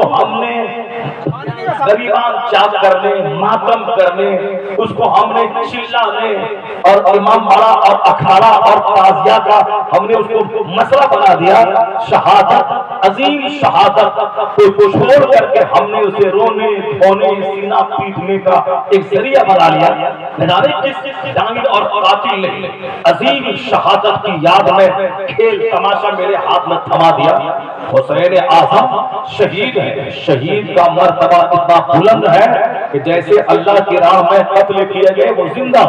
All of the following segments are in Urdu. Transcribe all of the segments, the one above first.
کو ہم نے غریبان چاک کرنے، ماتم کرنے، اس کو ہم نے چلانے اور امام باڑا اور اکھاڑا اور تازیہ کا ہم نے اس کو مسئلہ بنا دیا۔ شہادت، عظیم شہادت کو چھوڑ کر کے ہم نے اسے رونے دھونے سینہ پیٹنے کا ایک ذریعہ بنا لیا۔ کس جانب اور قاتل نے عظیم شہادت کی یاد میں کھیل تماشا میرے ہاتھ میں تھما دیا۔ حسین اعظم شہید ہے، شہید کا مرتبہ اتنا بلند ہے کہ جیسے اللہ کی راہ میں قتل کیے گئے وہ زندہ،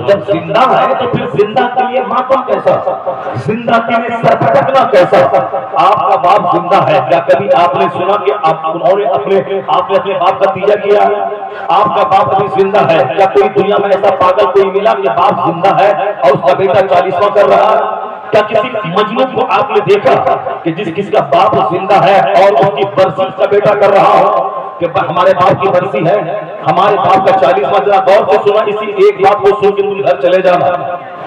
جب زندہ ہے تو پھر زندہ کے لیے ماتم کیسا، زندہ کے لیے سر پھٹکنا کیسا؟ آپ کا باپ زندہ ہے، کیا کبھی آپ نے سنا کہ انہوں نے اپنے باپ کا تیجا کیا؟ آپ کا باپ ابھی زندہ ہے، کیا کوئی دنیا میں ایسا پاگل کوئی ملا کہ باپ زندہ ہے اور اس کا بیٹا 40واں کر رہا ہے؟ کیا کسی مجنون کو آپ نے دیکھا کہ جس کا باپ زندہ ہے اور اس کی برسی کا بیٹا کر رہا ہو؟ کہ ہمارے باپ کی برسی ہے، ہمارے باپ کا 40واں، ذرا غور سے سنا، اسی ایک بات کو سن کے تم گھر چلے جانا۔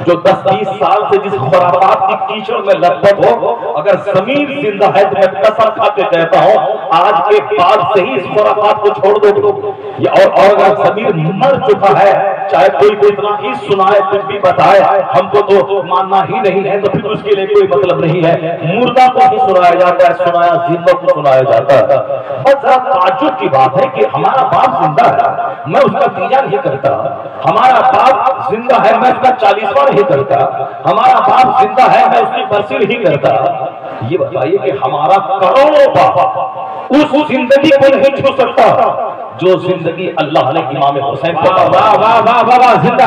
جو 10-20 سال سے جس خرافات کی کیچڑ میں لطپت ہو، اگر ضمیر زندہ ہے تو میں قسم کھا کے کہتا ہوں آج کے بعد سے ہی اس خرافات کو چھوڑ دو۔ اور اگر ضمیر مر چکا ہے، چاہے کوئی کتنا ہی سنائے، کچھ بھی بتائے، ہم کو تو ماننا ہی نہیں ہے، تو پھر اس کے لیے کوئی مطلب نہیں ہے۔ مردہ کو ہی سنایا جاتا ہے، سنایا زندہ کو سنایا جاتا ہے۔ اور ذرا تعجب کی بات ہے کہ ہمارا باپ زندہ ہے، میں اس کا تیجا نہیں کرتا۔ ہمارا باپ زندہ ہے، میں اس کا 40واں نہیں کرتا۔ ہمارا باپ زندہ ہے، میں اس کی برسی نہیں کرتا۔ یہ بتائیے کہ ہمارا کروڑوں باپ اس زندگی کو نہیں چھو سکتا جو زندگی اللہ نے امام حسین کو زندہ باد۔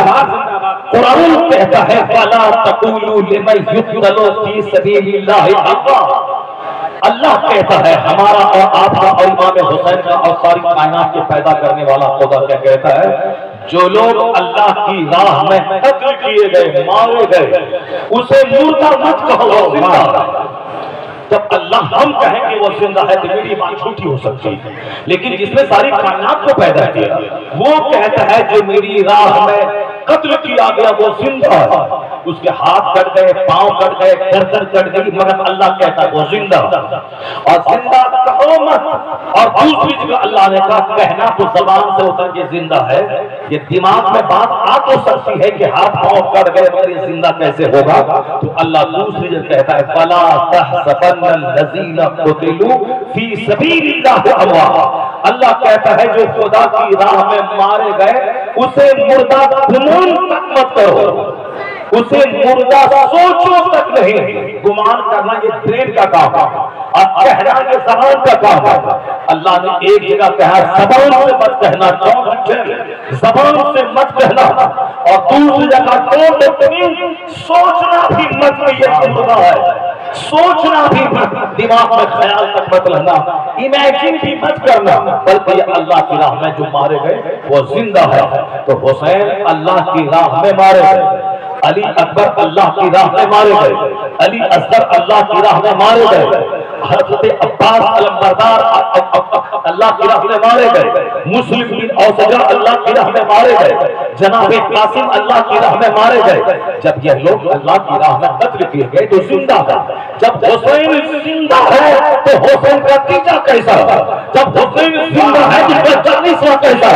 قرآن کہتا ہے وَلَا تَقُولُوا لِمَنْ يُقْتَلُ فِي سَبِيلِ اللَّهِ أَمْوَاتٌ۔ اللہ کہتا ہے ہمارا اور آپ کا اور امام حسین کا اور ساری کائنات کے پیدا کرنے والا خدا کیا کہتا ہے؟ جو لوگ اللہ کی راہ میں قتل کیے گئے، مارے گئے، اسے مردہ مت کہو، زندہ۔ جب اللہ ہم کہیں کہ وہ زندہ ہے تو میری بات جھوٹی ہو سکتی ہے، لیکن جس نے ساری کائنات کو پیدا کیا وہ کہتا ہے جو میری راہ میں قتل کیا گیا وہ زندہ ہے۔ اس کے ہاتھ کٹ گئے، پاؤں کٹ گئے، گردن کٹ گئی، مگر اللہ کہتا ہے وہ زندہ۔ اور زندہ کہو مت۔ اور دوسری جگہ اللہ نے کہا کہنا تو زبان سے ہوتا ہے کہ زندہ ہے، یہ دماغ میں بات آ تو سکتی ہے کہ ہاتھ پاؤں کٹ گئے مگر یہ زندہ کیسے ہوگا؟ تو اللہ دوسری جگہ کہتا ہے فَلَا تَحْسَبَنَّ الَّذِينَ قُتِلُوا فِي سَبِيلِ اللَّهِ أَمْوَاتٌ۔ اللہ کہتا ہے جو خدا کی راہ میں مارے گئے اسے مردہ گمان تک مت کرو، اسے مردہ سوچو تک نہیں۔ گمان کرنا یہ برین کا کام ہے اور کہنا یہ زبان کا کام ہے۔ اللہ نے ایک جگہ کہا زبان سے مت کہنا، زبان سے مت کہنا، اور دوسری جگہ سوچنا بھی مت کہ یہ مردہ ہے، سوچنا بھی مت، دماغ میں خیال تک مت رہنا، امیجن بھی مت کرنا، بلکہ یہ اللہ کی راہ میں جو مارے گئے وہ زندہ ہے۔ تو حسین اللہ کی راہ میں مارے گئے، علی اکبر اللہ کی راہ میں مارے گئے، علی اصغر اللہ کی راہ میں مارے گئے، حضرت عباس علمبردار اللہ کی راہ میں مارے گئے، مسلم بن اوسجا اللہ کی راہ میں مارے گئے، جناب قاسم اللہ کی راہ میں مارے گئے۔ جب یہ لوگ اللہ کی راہ میں قتل کیے گئے تو زندہ ہے۔ جب حسین زندہ ہے تو حسین کا تیجا کیسا؟ جب حسین زندہ ہے تو اس کا 40واں کیسا؟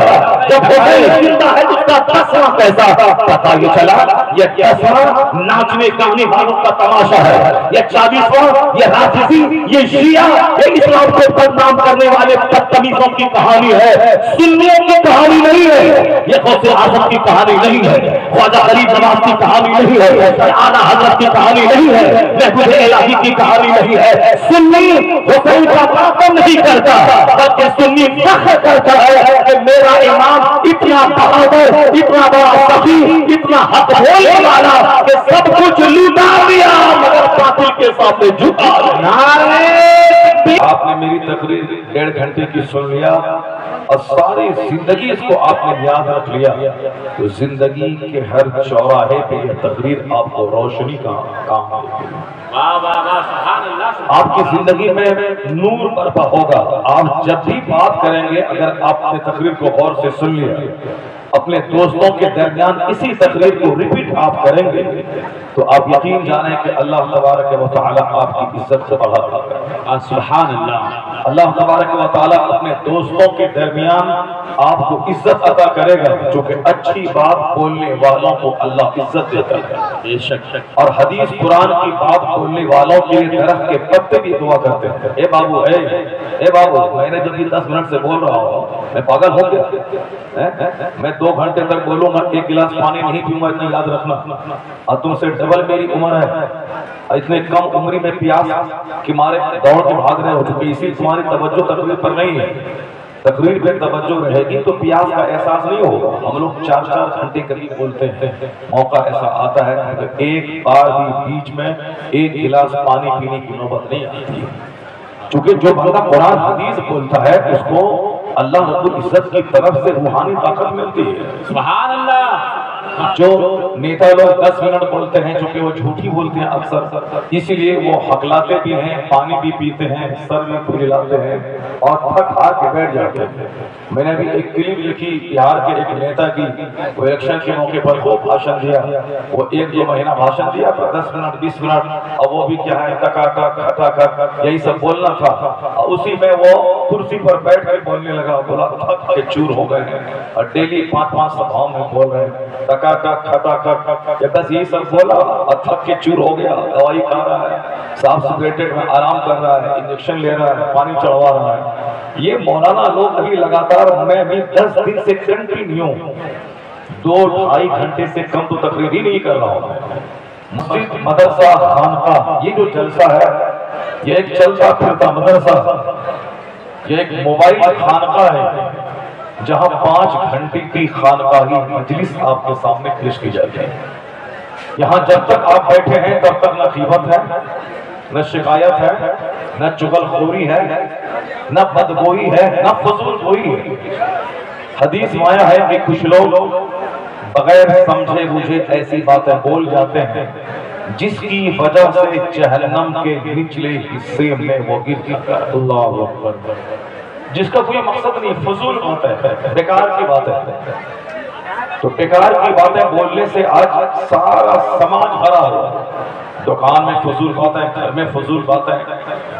جب حسین زندہ ہے تو اس کا 10واں کیسا؟ پتہ یہ چلا یہ 10واں ناچنے گانے والوں کا تماشا ہے، یہ 40واں یہ رافضی، یہ شیعہ، یہ اسلام کو بدنام کرنے والے بدتمیزوں کی کہانی ہے، سنیوں کی کہانی نہیں ہے، یہ غوث اعظم کی کہانی نہیں ہے، خواجہ غریب نواز کی کہانی نہیں ہے، اعلیٰ حضرت کی کہانی نہیں ہے، محبوب الہی کی کہانی نہیں ہے۔ سنی حسین کا ماتم نہیں کرتا بلکہ سنی فخر کرتا ہے کہ میرا امام اتنا بہادر، اتنا بڑا سخی، اتنا حق بولنے والا کہ سب کچھ لوٹا دیا مگر باطل کے سامنے جھکا۔ آپ نے میری تقریر 1.5 گھنٹے کی سن لیا اور ساری زندگی اس کو آپ نے یاد رکھ لیا، تو زندگی کے ہر چوراہے پہ یہ تقریر آپ کو روشنی کا کام دے گی۔ آپ کی زندگی میں نور برپا ہوگا۔ آپ جب بھی بات کریں گے اگر آپ نے تقریر کو غور سے سن لیا اپنے دوستوں کے درمیان اسی تقریر کو ریپیٹ آپ کریں گے تو آپ یقین جانیں کہ اللہ تبارک و تعالیٰ آپ کی عزت سے بڑھا دیگا۔ سبحان اللہ۔ اللہ تبارک و تعالیٰ اپنے دوستوں کے درمیان آپ کو عزت عطا کرے گا، جو کہ اچھی بات بولنے والوں کو اللہ عزت دیتا ہے بے شک۔ اور حدیث قرآن کی بات بولنے والوں کے لیے درخت کے پتے بھی دعا کرتے ہیں۔ اے بابو اے بابو، میں نے جب یہ 10 منٹ سے بول رہا ہوں میں پاگل ہو گیا؟ میں 2 گھنٹے تک بولوں گا، 1 گلاس پانی نہیں پیوں گا، اتنا یاد رکھنا۔ اور تم سے ڈبل میری عمر ہے، اتنے کم عمری میں پیاس کے مارے دوڑ کے بھاگ رہے ہو چکے، اسی تمہاری توجہ تقریر پر نہیں ہے۔ تقریر پہ توجہ رہے گی تو پیاس کا احساس نہیں ہوگا۔ ہم لوگ 4 گھنٹے قریب بولتے ہیں، موقع ایسا آتا ہے کہ ایک بار بھی بیچ میں 1 گلاس پانی پینے کی نوبت نہیں آتی ہے، چونکہ جو بندہ قرآن حدیث بولتا ہے اس کو اللہ رب العزت کی طرف سے روحانی طاقت ملتی ہے۔ سبحان اللہ۔ جو نیتا لوگ 10 منٹ بولتے ہیں چونکہ وہ جھوٹی بولتے ہیں اکثر، اسی لیے وہ ہکلاتے بھی ہیں، پانی بھی پیتے ہیں، سر میں پھلاتے ہیں اور تھک ہار کے بیٹھ جاتے ہیں۔ میں نے بھی ایک کلپ لکھی بہار کے ایک نیتا کی، وہ الیکشن کے موقع پر خوب بھاشن دیا، وہ 1-2 مہینہ بھاشن دیا تھا، 10 منٹ 20 منٹ، اور وہ بھی کیا ہے ٹکا ٹک کھٹا کھٹ یہی سب بولنا تھا۔ اسی میں وہ کرسی پر بیٹھ کے بولنے لگا، بولا تھک کے چور ہو گئے ہیں اور ڈیلی 5-5 سبھاؤں میں بول رہے ہیں ٹکا ٹک کھٹا کھٹ، بس یہی سب بولا اور تھک کے چور ہو گیا، دوائی کھا رہا ہے، صاف سپریٹڈ میں آرام کر رہا ہے، انجیکشن لے رہا ہے، پانی چڑھوا رہا ہے۔ یہ مولانا لوگ ابھی لگاتار، میں بھی 10 دن سے کنٹینیو 2-2.5 گھنٹے سے کم تو تقریر ہی نہیں کر رہا ہوں۔ مسجد، مدرسہ، خانقاہ، یہ جو جلسہ ہے یہ ایک چلتا پھرتا مدرسہ، یہ ایک موبائل خانقاہ ہے جہاں 5 گھنٹے کی خانقاہی مجلس آپ کے سامنے پیش کی جاتی ہے۔ یہاں جب تک آپ بیٹھے ہیں تب تک نہ غیبت ہے، نہ شکایت ہے، نہ چغل خوری ہے، نہ بدگوئی ہے، نہ فضول گوئی ہے۔ حدیث میں آیا ہے کہ کچھ لوگ بغیر سمجھے بوجھے ایسی باتیں بول جاتے ہیں جس کی وجہ سے جہنم کے نچلے حصے میں وہ گر جاتا ہے۔ اللہ اکبر۔ جس کا کوئی مقصد نہیں، فضول بات ہے، بیکار کی بات ہے۔ تو بیکار کی باتیں بولنے سے آج سارا سماج بھرا ہوا ہے۔ دکان میں فضول باتیں، گھر میں فضول باتیں،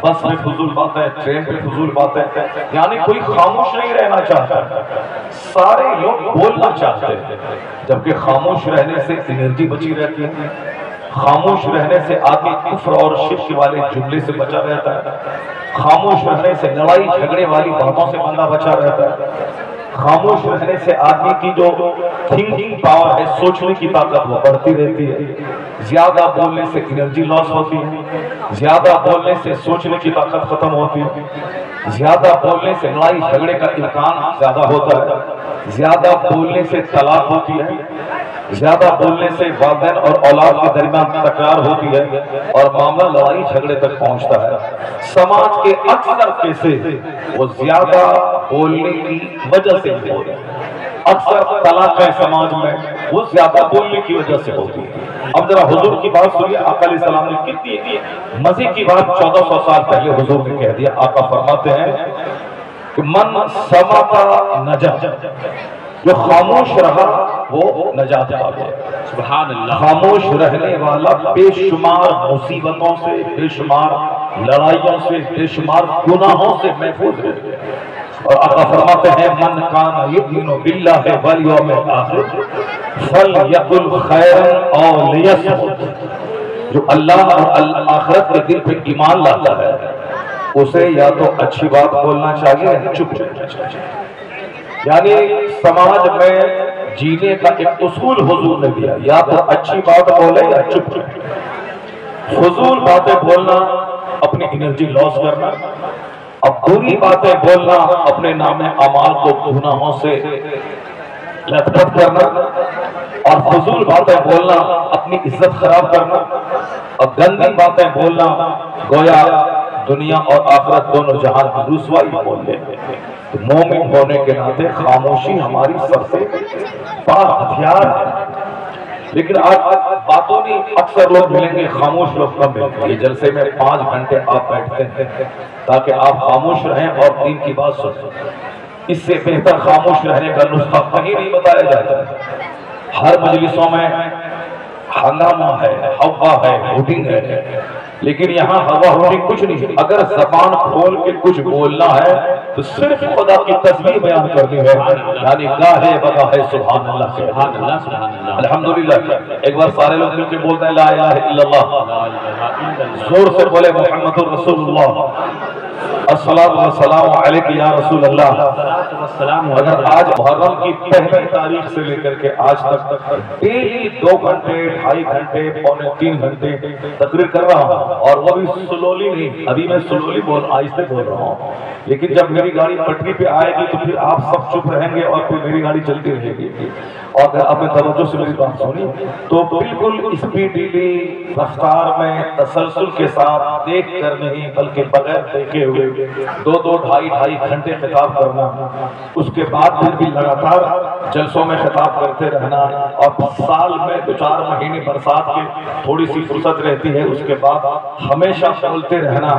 بس میں فضول باتیں، ٹرین پہ فضول باتیں، یعنی کوئی خاموش نہیں رہنا چاہتا، سارے لوگ بولنا چاہتے ہیں، جبکہ خاموش رہنے سے انرجی بچی رہتی ہے، خاموش رہنے سے آدمی کفر اور شرک والے جملے سے بچا رہتا ہے، خاموش رہنے سے لڑائی جھگڑے والی باتوں سے بندہ بچا رہتا ہے، خاموش رہنے سے آدمی کی جو تھنکنگ پاور ہے، سوچنے کی طاقت وہ بڑھتی رہتی ہے، زیادہ بولنے سے انرجی لاس ہوتی ہے، زیادہ بولنے سے سوچنے کی طاقت ختم ہوتی ہے، زیادہ بولنے سے لڑائی جھگڑے کا امکان زیادہ ہوتا ہے، زیادہ بولنے سے طلاق ہوتی ہے، زیادہ بولنے سے والدین اور اولاد کے درمیان تکرار ہوتی ہے اور معاملہ لڑائی جھگڑے تک پہنچتا ہے۔ سماج کے اکثر کیسے وہ زیادہ بولنے کی وجہ سے ہوتے ہیں، اکثر طلاقیں سماج میں وہ زیادہ بولنے کی وجہ سے ہوتی ہے۔ اب ذرا حضور کی بات سنیے، آقا علیہ السلام نے کتنی مزے کی بات 1400 سال پہلے حضور نے کہہ دیا۔ آقا فرماتے ہیں کہ من سمت نجا، جو خاموش رہا وہ نجات پا گیا۔ سبحان اللہ۔ خاموش رہنے والا بے شمار مصیبتوں سے، بے شمار لڑائیوں سے، بے شمار گناہوں سے محفوظ رہے۔ اور آقا فرماتے ہیں من کان یؤمن باللہ والیوم الآخر فلیقل خیرا او لیصمت، جو اللہ اور آخرت کے دن پہ ایمان لاتا ہے اسے یا تو اچھی بات بولنا چاہیے یا چپ رہنا چاہیے۔ یعنی سماج میں جینے کا ایک اصول حضور نے دیا، یا تو اچھی بات بولے یا چپ رہے۔ فضول باتیں بولنا اپنی انرجی لاس کرنا، اب بری باتیں بولنا اپنے نام اعمال کو گناہوں سے لت پت کرنا، اور فضول باتیں بولنا اپنی عزت خراب کرنا، اور گندی باتیں بولنا گویا دنیا اور آخرت دونوں جہان کی رسوائی بول لیں۔ تو مومن ہونے کے ناطے خاموشی ہماری سب سے بڑا ہتھیار ہے، لیکن آج باتوں نہیں، اکثر لوگ ملیں گے، خاموش لوگ کم ملیں گے۔ جلسے میں 5 گھنٹے آپ بیٹھتے ہیں تاکہ آپ خاموش رہیں اور دین کی بات سنیں۔ اس سے بہتر خاموش رہنے کا نسخہ کہیں نہیں بتایا جاتا ہے۔ ہر مجلسوں میں ہنگامہ ہے، ہوا ہے، ہوٹنگ ہے، لیکن یہاں ہوا ہوٹنگ کچھ نہیں۔ اگر زبان کھول کے کچھ بولنا ہے تو صرف خدا کی تسبیح بیان کرنی ہے، یعنی گاہے بگاہے سبحان اللہ کے الحمدللہ۔ ایک بار سارے لوگ مل کے بولتے ہیں لا الہ الا اللہ، زور سے بولے محمد رسول اللہ، الصلاۃ والسلام علیک یا رسول اللہ۔ اگر آج محرم کی پہلی تاریخ سے لے کر کے آج تک ڈیلی 2 گھنٹے 2.5 گھنٹے پونے 3 گھنٹے تقریر کر رہا ہوں، اور وہ بھی سلولی نہیں، ابھی میں سلولی آہستہ بول رہا ہوں، لیکن جب میری گاڑی پٹری پہ آئے گی تو پھر آپ سب چپ رہیں گے اور پھر میری گاڑی چلتی رہے گی۔ اور اگر آپ نے توجہ سے میری بات سنی تو بالکل اسپیڈلی رفتار میں تسلسل کے ساتھ دیکھ کر نہیں بلکہ بغیر دیکھے ہوئے 2 2.5 گھنٹے خطاب کرنا، اس کے بعد پھر بھی لگاتار جلسوں میں خطاب کرتے رہنا، اور سال میں 2-4 مہینے برسات کی تھوڑی سی فرصت رہتی ہے، اس کے بعد ہمیشہ بولتے رہنا۔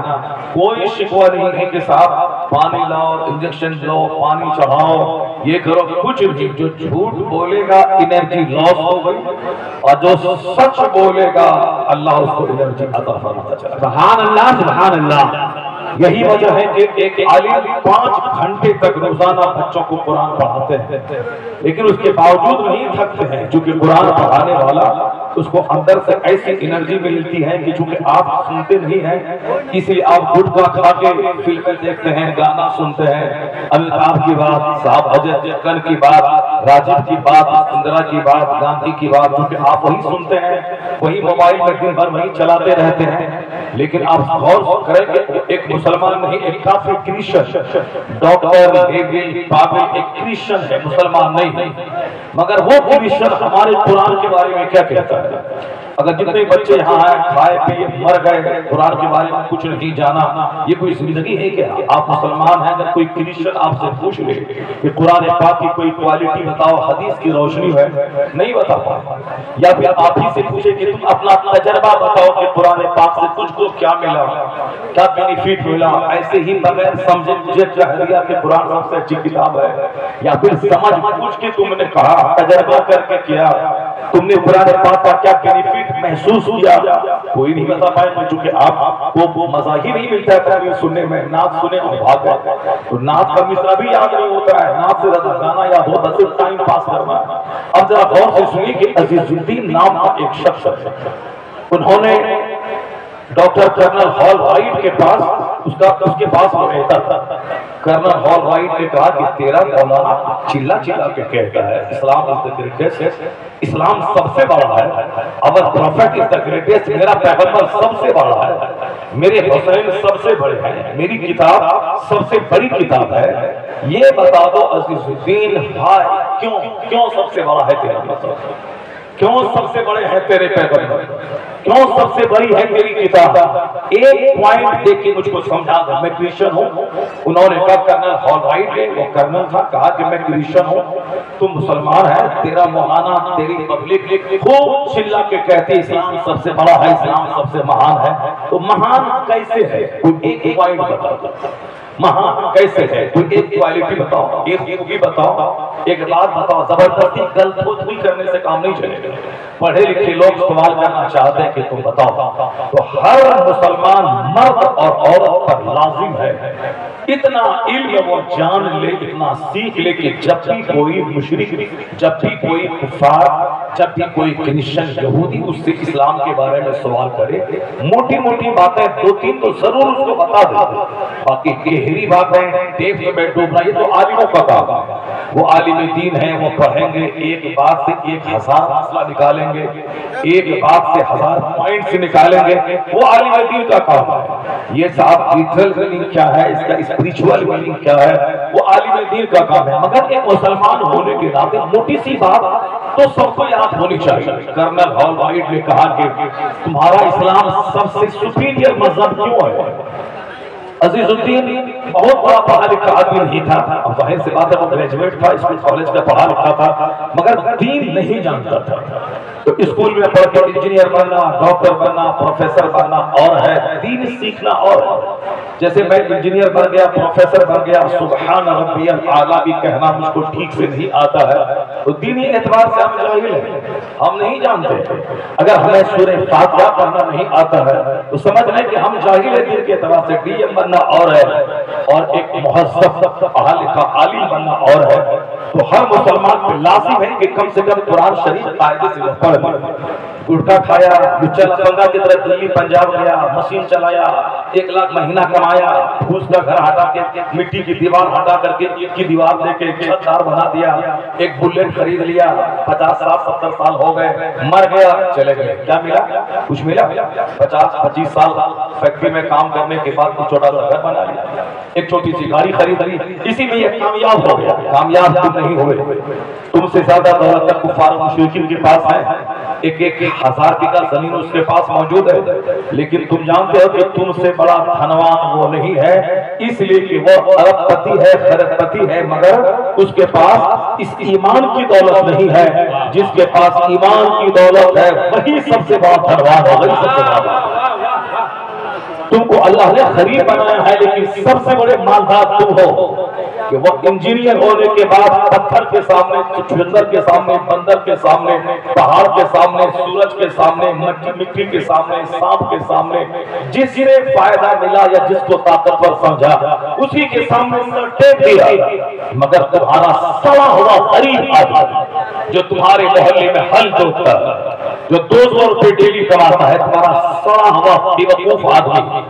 کوئی شکوہ نہیں ہے کہ صاحب پانی لاؤ، انجیکشن لو، پانی چڑھاؤ، یہ کرو، کچھ نہیں۔ جو جھوٹ بولے گا انرجی لاس ہو گئی، اور جو سچ بولے گا اللہ اس کو انرجی عطا فرماتا چلا۔ سبحان اللہ سبحان اللہ۔ یہی وجہ ہے کہ ایک عالم 5 گھنٹے تک روزانہ بچوں کو قرآن پڑھاتے ہیں، لیکن اس کے باوجود نہیں تھکتے ہیں، چونکہ قرآن پڑھانے والا اس کو اندر سے ایسی انرجی ملتی ہے کہ چونکہ آپ سنتے نہیں ہیں، اسی لیے آپ گٹکا کھا کے فلمیں دیکھتے ہیں، گانا سنتے ہیں، امیتابھ کی بات، صاحب اجے دیوگن کی بات، راجیو کی بات، اندرا کی بات، گاندھی کی بات، چونکہ آپ وہی سنتے ہیں، وہی موبائل میں دن بھر وہی چلاتے رہتے ہیں۔ لیکن آپ غور کریں کہ ایک مسلمان نہیں، ایک کافر کرسچن، ڈاکٹر ہیگل پاگل ایک کرسچن ہے، مسلمان نہیں ہے، مگر وہ کرسچن ہمارے قرآن کے بارے میں کیا کہتا ہے؟ اگر جتنے بچے یہاں آئے کھائے پیے مر گئے، قرآن کے بارے میں کچھ نہیں جانا، یہ کوئی زندگی ہے کیا؟ آپ مسلمان ہیں، اگر کوئی کرسچن آپ سے پوچھ لے کہ قرآن پاک کی کوئی کوالٹی بتاؤ، حدیث کی روشنی ہے، نہیں بتا پائے، یا پھر آپ ہی سے پوچھے کہ تم اپنا تجربہ بتاؤ کہ قرآن پاک سے تجھ کو کیا ملا، کیا بینیفٹ ملا، ایسے ہی بغیر سمجھے مجھے کہہ دیا کہ قرآن سب سے اچھی کتاب ہے، یا پھر سمجھ پوچھ کے تم نے کہا، تجربہ کر کے کیا، تم نے قرآن پاک کا کیا بینیفٹ محسوس کیا، کوئی نہیں بتا پائے، چونکہ آپ کو مزہ ہی نہیں ملتا ہے تقریر سننے میں، نعت سنے اور بھاگ گئے، تو نعت کا مصرع بھی یاد نہیں ہوتا ہے، نعت سے زیادہ گانا یاد ہوتا ہے، صرف ٹائم پاس کرنا ہے۔ اب ذرا غور سے سنیے کہ عزیز الدین نام کا ایک شخص ہے، انہوں نے ڈاکٹر کرنل ہال رائٹ کے پاس اس کے پاس وہ رہتا تھا، کرنل ہال رائٹ نے کہا کہ تیرا مولانا چلا چلا کے کہتا ہے اسلام از دی گریٹسٹ، اسلام سب سے بڑا ہے، اور پروفیٹ از دی گریٹسٹ، میرا پیغمبر سب سے بڑا ہے، میرے حسین سب سے بڑے ہیں، میری کتاب سب سے بڑی کتاب ہے، یہ بتا دو عزیز الدین بھائی کیوں سب سے بڑا ہے تیرا مذہب، کیوں سب سے بڑے ہیں تیرے پیغمبر، کیوں سب سے بڑی ہے تیری کتاب؟ ایک پوائنٹ دیکھ کے مجھ کو سمجھا دو، میں کرسچن ہوں، انہوں نے کہا کرنل ہال رائٹ ہے، وہ کرنل تھا، کہا کہ میں کرسچن ہوں، تم مسلمان ہے، تیرا مولانا تیری پبلک خوب چلا کے کہتے اسلام سب سے بڑا ہے، اسلام سب سے مہان ہے، تو مہان کیسے ہے؟ کوئی ایک پوائنٹ بتا دو، مہان کیسے ہے؟ کوئی ایک کوالٹی بتاؤ، ایک خوبی بتاؤ، ایک بات بتاؤ، زبردستی غلطی کرنے سے کام نہیں چلے گا۔ پڑھے لکھے لوگ سوال کرنا چاہتے ہیں کہ تم بتاؤ، تو ہر مسلمان مرد اور عورت پر لازم ہے اتنا علم وہ جان لے، اتنا سیکھ لے کہ جب بھی کوئی مشرک، جب بھی کوئی کفار، جب بھی کوئی کرسچن یہودی اس سے اسلام کے بارے میں سوال کرے، موٹی موٹی باتیں 2-3 تو ضرور اس کو بتا دے، باقی گہری باتیں دیکھ میں ڈوبنا یہ تو عالموں کا کام ہے، وہ عالم دین ہیں، وہ پڑھیں گے، ایک بات سے 1000 مسئلہ نکالیں گے، ایک بات سے 1000 پوائنٹس نکالیں گے، وہ عالم دین کا کام ہے۔ یہ صاحب لیٹرل میننگ کیا ہے، اس کا اسپریچول میننگ کیا ہے، وہ عالم دین کا کام ہے، مگر ایک مسلمان ہونے کے ناطے موٹی سی بات تو سب کو یاد ہونی چاہیے۔ کرنل ہال رائٹ نے کہا کہ تمہارا اسلام سب سے سپیریئر مذہب کیوں ہے؟ عزیز الدین بہت بڑا پڑھا لکھا آدمی نہیں تھا، اب ظاہر سی بات ہے وہ گریجویٹ تھا، اسکول کالج کا پڑھا لکھا تھا، مگر دین نہیں جانتا تھا۔ تو اسکول میں پڑھ کے انجینئر بننا، ڈاکٹر بننا، پروفیسر بننا اور ہے، دین سیکھنا اور ہے۔ جیسے میں انجینئر بن گیا، پروفیسر بن گیا، سبحان ربی الاعلیٰ بھی کہنا مجھ کو ٹھیک سے نہیں آتا ہے، تو دینی اعتبار سے ہم جاہل ہیں، ہم نہیں جانتے۔ اگر ہمیں سورہ فاتحہ پڑھنا نہیں آتا ہے تو سمجھ لیں کہ ہم جاہل ہیں دین کے اعتبار سے۔ ڈی ایم بننا اور ہے، اور ایک مہذب پڑھا لکھا عالم بننا اور ہے۔ تو ہر مسلمان پہ لازم ہے کہ کم سے کم قرآن شریف قاعدے سے پڑھ لے۔ گٹکا کھایا، لچا لفنگا کی طرح دلی پنجاب گیا، مشین چلایا، 1 لاکھ مہینہ کمایا، پھوس کا گھر ہٹا کے مٹی کی دیوار ہٹا کر کے اینٹ کی دیوار دے کے چھت دار بنا دیا، ایک بلیٹ خرید لیا، 50 سال 70 سال ہو گئے، مر گیا، چلے گئے، کیا ملا؟ کچھ ملا؟ 50-25 سال فیکٹری میں کام کرنے کے بعد ایک چھوٹا سا گھر بنا لیا، ایک چھوٹی سی گاڑی خرید لی، اسی میں یہ کامیاب ہو گیا۔ کامیاب تم نہیں ہوئے، تم سے زیادہ دولت کفار و مشرکین کے پاس ہے، 1,000 بیگھہ زمین اس کے پاس موجود ہے، لیکن تم جانتے ہو کہ تم سے بڑا دھنوان وہ نہیں ہے، اس لیے کہ وہ ارب پتی ہے، خرب پتی ہے، مگر اس کے پاس اس ایمان کی دولت نہیں ہے۔ جس کے پاس ایمان کی دولت ہے وہی سب سے بڑا دھنوان ہے، وہی سب سے بڑا۔ تم کو اللہ نے غریب بنایا ہے، لیکن سب سے بڑے مالدار تم ہو کہ وہ انجینئر ہونے کے بعد پتھر کے سامنے، چقندر کے سامنے، بندر کے سامنے، پہاڑ کے سامنے، سورج کے سامنے، مٹی کے سامنے، سانپ کے سامنے، جس سے فائدہ ملا یا جس کو طاقتور سمجھا اسی کے سامنے سر ٹیک دیا۔ مگر تمہارا سڑا ہوا غریب آدمی جو تمہارے محلے میں ہل جوتتا ہے، جو 200 روپے ڈیلی کماتا ہے، تمہارا سڑا ہوا بیوقوف آدمی،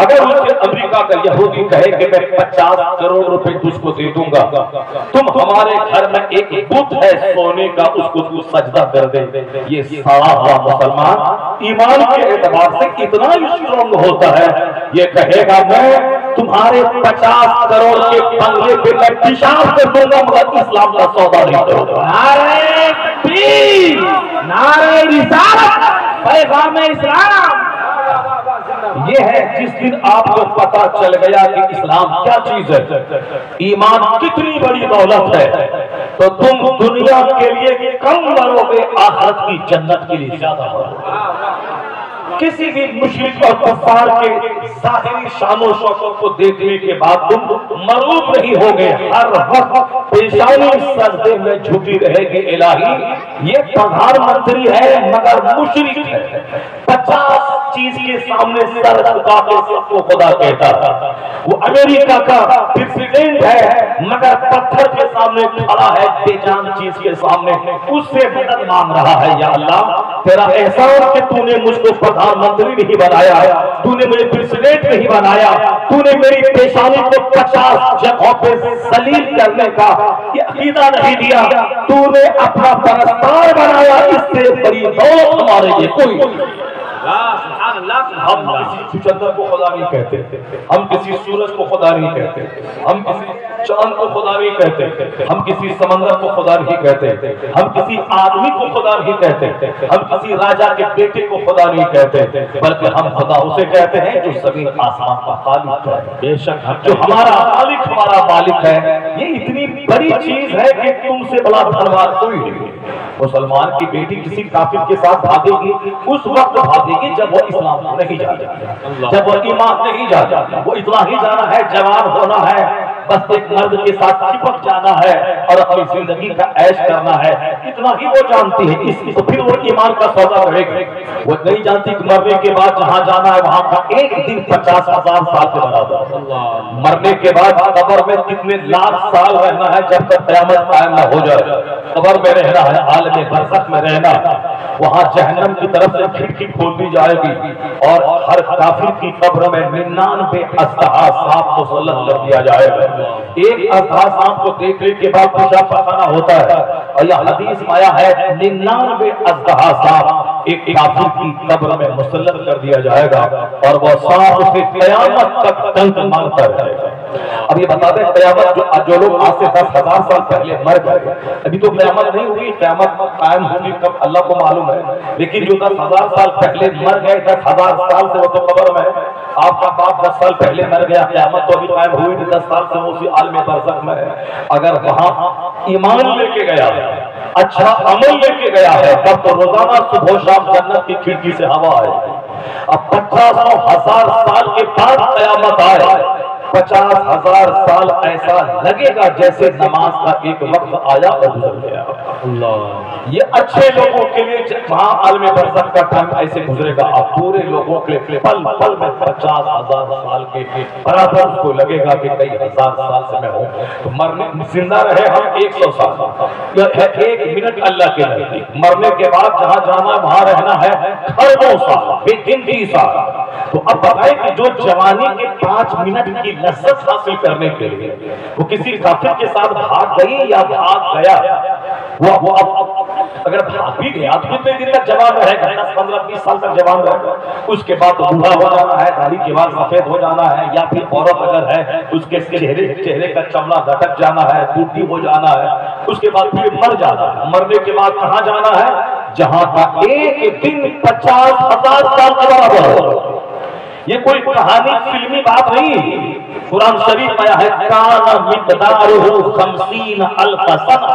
اگر اس سے امریکہ کا یہودی کہے کہ میں 50 کروڑ روپے تجھ کو دے دوں گا، تم ہمارے گھر میں ایک بت ہے سونے کا، اس کو تو سجدہ کر دے۔ یہ سڑا ہوا مسلمان ایمان کے اعتبار سے اتنا اسٹرانگ ہوتا ہے، یہ کہے گا میں تمہارے 50 کروڑ کے بنگلے پہ میں پیشاب کر دوں گا، مگر اسلام کا سودا نہیں کروں گا۔ نعرہ تکبیر، نعرہ رسالت، پیغام اسلام۔ یہ ہے جس دن آپ کو پتا چل گیا کہ اسلام کیا چیز ہے، ایمان کتنی بڑی دولت ہے، تو تم دنیا کے لیے کم مرو گے، آخرت کی جنت کے لیے زیادہ مرو گے۔ کسی بھی مشرک اور کفار کے ظاہری شان و شوکت کو دیکھنے کے بعد تم مغلوب نہیں ہوگے، ہر وقت پیشانی سجدے میں جھکی رہے گی۔ الہی یہ پردھان منتری ہے مگر مشرک ہے، 50 چیز کے سامنے سر جھکا کے سب کو خدا کہتا ہے۔ وہ امریکہ کا پریزیڈنٹ ہے مگر پتھر کے سامنے کھڑا ہے، بے جان چیز کے سامنے اس سے مدد مانگ رہا ہے۔ یا اللہ تیرا احسان کہ تو نے مجھ کو پردھان منتری نہیں بنایا، تو نے مجھے پریزیڈنٹ نہیں بنایا، تو نے میری پیشانی کو 50 جگہوں پہ ذلیل کرنے کا یہ عقیدہ نہیں دیا، تو نے اپنا پرستار بنایا، اس سے بڑی دولت ہمارے لیے کوئی نہیں۔ ہم کسی چچندر کو خدا نہیں کہتے، ہم کسی سورج کو خدا نہیں کہتے، ہم کسی چاند کو خدا نہیں کہتے، ہم کسی سمندر کو خدا نہیں کہتے، ہم کسی آدمی کو خدا نہیں کہتے، ہم کسی راجا کے بیٹے کو خدا نہیں کہتے، بلکہ ہم خدا اسے کہتے ہیں جو زمین آسمان کا خالق ہے، بے شک جو ہمارا خالق ہمارا مالک ہے۔ یہ اتنی بڑی چیز ہے کہ تم سے بڑا دھنوان کوئی نہیں۔ مسلمان کی بیٹی کسی کافر کے ساتھ بھاگے گی، اس وقت بھاگے گی جب وہ اسلام کو نہیں جانتا، جب وہ ایمان نہیں جانتا۔ وہ اتنا ہی جانا ہے، جوان ہونا ہے، بس ایک مرد کے ساتھ چپک جانا ہے اور اپنی زندگی کا عیش کرنا ہے، اتنا ہی وہ جانتی ہے۔ اس تو پھر وہ ایمان کا سودا رہے گی۔ وہ نہیں جانتی کہ مرنے کے بعد جہاں جانا ہے وہاں کا ایک دن 50,000 سال کے برابر، مرنے کے بعد قبر میں کتنے لاکھ سال رہنا ہے جب تک قیامت قائم نہ ہو جائے۔ قبر میں رہنا ہے، عالم برزخ میں رہنا، وہاں جہنم کی طرف سے کھڑکی کھول دی جائے گی اور ہر کافر کی قبر میں 99 اژدہا سانپ مسلط کر دیا جائے گا۔ ایک اژدہا سانپ کو دیکھنے کے بعد پیشاب پخانا ہوتا ہے، اور یہ حدیث میں آیا ہے 99 اژدہا سانپ ایک کافر کی قبر میں مسلط کر دیا جائے گا، اور وہ سانپ اسے قیامت تک ڈنک مارتا رہے گا۔ اب یہ بتا دیں قیامت جو لوگ آج سے 10,000 سال پہلے مر گئے، ابھی تو قیامت نہیں ہوئی، قیامت قائم ہوگی کب اللہ کو معلوم ہے، لیکن جو 10,000 سال پہلے مر گئے 10,000 سال سے وہ تو قبر میں، آپ کا باپ 10 سال پہلے مر گیا، قیامت تو ابھی قائم ہوئی نہیں، 10 سال سے وہ اسی عالم برزخ میں ہے۔ اگر وہاں ایمان لے کے گیا ہے، اچھا عمل لے کے گیا ہے، تب تو روزانہ صبح و شام جنت کی کھڑکی سے ہوا آئے۔ اب 50,000 سال کے بعد قیامت آئے، 50,000 سال ایسا لگے گا جیسے نماز کا ایک وقت آیا اور گزر گیا۔ یہ اچھے لوگوں کے لیے وہاں عالم برزخ کا ٹائم ایسے گزرے گا، اب پورے لوگوں کے پل پل میں 50,000 سال کے برابر اس کو لگے گا کہ کئی ہزار سال سے میں ہوں، تو مرنے زندہ رہے ہم 100 سال، ایک منٹ اللہ کے نزدیک، مرنے کے بعد جہاں جانا وہاں رہنا ہے خربوں سال، بے گنتی سال۔ تو اب بتائیں کہ جو جوانی کے 5 منٹ کی لذت حاصل کرنے کے لیے وہ کسی کافر کے ساتھ بھاگ گئی یا بھاگ گیا، وہ اگر بھاگ بھی گیا تو کتنے دن تک جوان رہے گا؟ 10 15 20 سال تک جوان رہے گا، اس کے بعد بوڑھا ہو جانا ہے، داڑھی کے بعد سفید ہو جانا ہے، یا پھر عورت اگر ہے اس کے چہرے کا چمڑا لٹک جانا ہے، ٹوٹی ہو جانا ہے، اس کے بعد پھر مر جانا ہے۔ مرنے کے بعد کہاں جانا ہے؟ جہاں کا ایک دن 50,000 سال کا برابر ہو۔ یہ کوئی کہانی فلمی بات نہیں، قرآن شریف میں ہے کان مقدارہ 50,000 سنہ،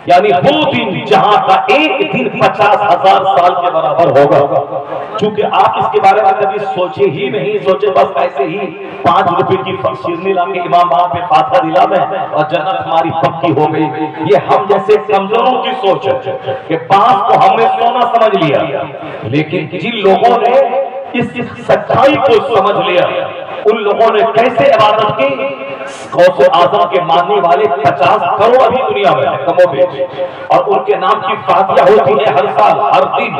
یعنی وہ دن جہاں کا ایک دن 50,000 سال کے برابر ہوگا۔ چونکہ آپ اس کے بارے میں کبھی سوچے ہی نہیں، سوچے بس ایسے ہی 5 روپے کی شیرنی لا کے امام وہاں پہ فاتحہ دلا دیں اور جنت ہماری پکی ہو گئی۔ یہ ہم جیسے کمزوروں کی سوچ ہے کہ 5 کو ہم نے سونا سمجھ لیا، لیکن جن لوگوں نے اس سچائی کو سمجھ لیا ان لوگوں نے کیسے عبادت کی؟ غوث اعظم کے ماننے والے 50 کروڑ ابھی دنیا میں ہیں کم و بیش، اور ان کے نام کی فاتحہ ہوتی ہے ہر سال، ہر دن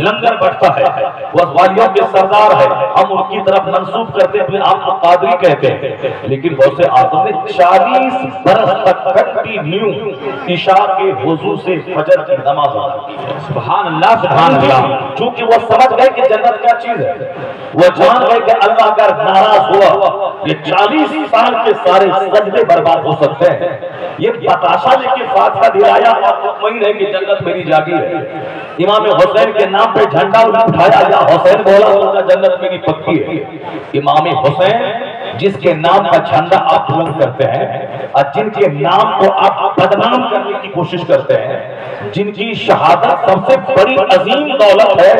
لنگر بٹتا ہے، وہ والیوں کے سردار ہے، ہم ان کی طرف منسوب کرتے اپنے آپ کو قادری کہتے ہیں، لیکن غوث اعظم نے 40 برس تک کنٹینیو عشاء کے وضو سے فجر کی نماز ادا کی۔ سبحان اللہ سبحان اللہ، چونکہ وہ سمجھ گئے کہ جنت کیا چیز ہے، وہ جان گئے کہ اللہ اگر ناراض ہوا یہ 40 سال کے سارے سجدے برباد ہو سکتے ہیں۔ یہ بتاشا لے کے فاتحہ دلایا اور مطمئن ہے کہ جنت میری جاگیر ہے۔ امام حسین کے نام پہ جھنڈا اٹھایا یا حسین بولا سوچا جنت میری پکی ہے۔ امام حسین جس کے نام کا جھنڈا آپ بلند کرتے ہیں اور جن کے نام کو آپ بدنام کرنے کی کوشش کرتے ہیں، جن کی شہادت سب سے بڑی عظیم دولت ہے،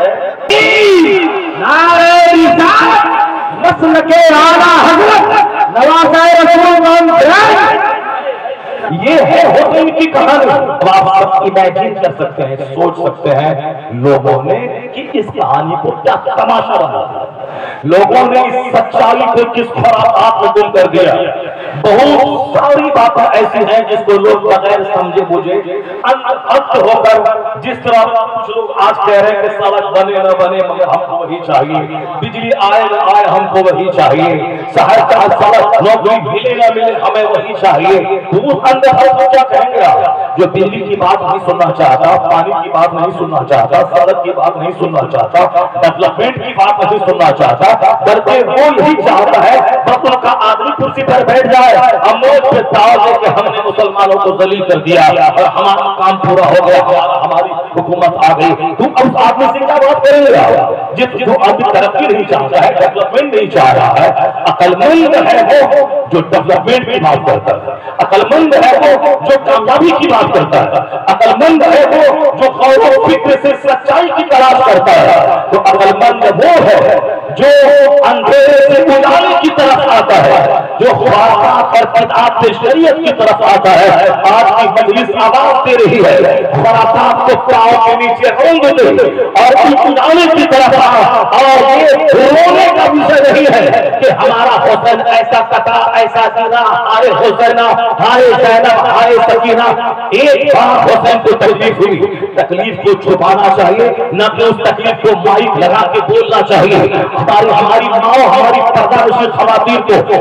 نعرہ رسالت مسلک اعلیٰ حضرت نواسۂ رسول اللہ، یہ ہے حسین کی کہانی۔ آپ امیجن کر سکتے ہیں، سوچ سکتے ہیں لوگوں نے کہ اس کہانی کو کیا تماشا بنا دیا، لوگوں نے اس سچائی کو کس خرافات میں گم کر دیا۔ بہت ساری باتیں ایسی ہیں جس کو لوگ بغیر سمجھے بوجھے انت ہو کر، جس طرح کچھ لوگ آج کہہ رہے ہیں کہ سڑک بنے نہ بنے مگر ہم کو وہی چاہیے، بجلی آئے نہ آئے ہم کو وہی چاہیے، شہر کا سڑک نوکری ملے نہ ملے ہمیں وہی چاہیے۔ اس اندر ہم کو کیا کہیں گے؟ جو بجلی کی بات نہیں سننا چاہتا، پانی کی بات نہیں سننا چاہتا، سڑک کی بات نہیں سننا چاہتا، ڈیولپمنٹ کی بات نہیں سننا چاہتا، بلکہ وہ یہی چاہتا ہے بس ان کا آدمی کرسی پر بیٹھ جائے، ہم موت پہ دعویٰ دے کہ ہم نے مسلمانوں کو ذلیل کر دیا اور ہمارا کام پورا ہو گیا، ہماری حکومت آ گئی۔ تم اس آدمی سے کیا بات کریں گے جو آدمی ترقی نہیں چاہتا ہے، ڈیولپمنٹ نہیں چاہ رہا ہے؟ عقل مند ہے وہ جو ڈیولپمنٹ کی بات کرتا ہے، عقل مند ہے وہ جو کامیابی کی بات کرتا ہے، عقل مند ہے وہ جو غور و فکر سے سچائی کی تلاش کرتا ہے۔ تو عقل مند وہ ہے جو اندھیرے سے اجالے کی طرف آتا ہے، جو خرافات اور بدعات سے شریعت کی طرف آتا ہے۔ آج کی مجلس آواز دے رہی ہے خرافات کو پاؤں کے نیچے رونگ دے اور اجالے کی طرف آ، اور یہ رونے کا وشے نہیں ہے کہ ہمارا حسین ایسا کٹا ایسا گرا، ہائے حسینہ ہائے زینب ہائے سکینہ۔ ایک بار حسین کو تکلیف ہوئی، تکلیف کو چھپانا چاہیے نہ کہ اس تکلیف کو مائک لگا کے بولنا چاہیے۔ ہماری ماں ہماری پردہ نشین خواتین کو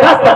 10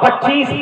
25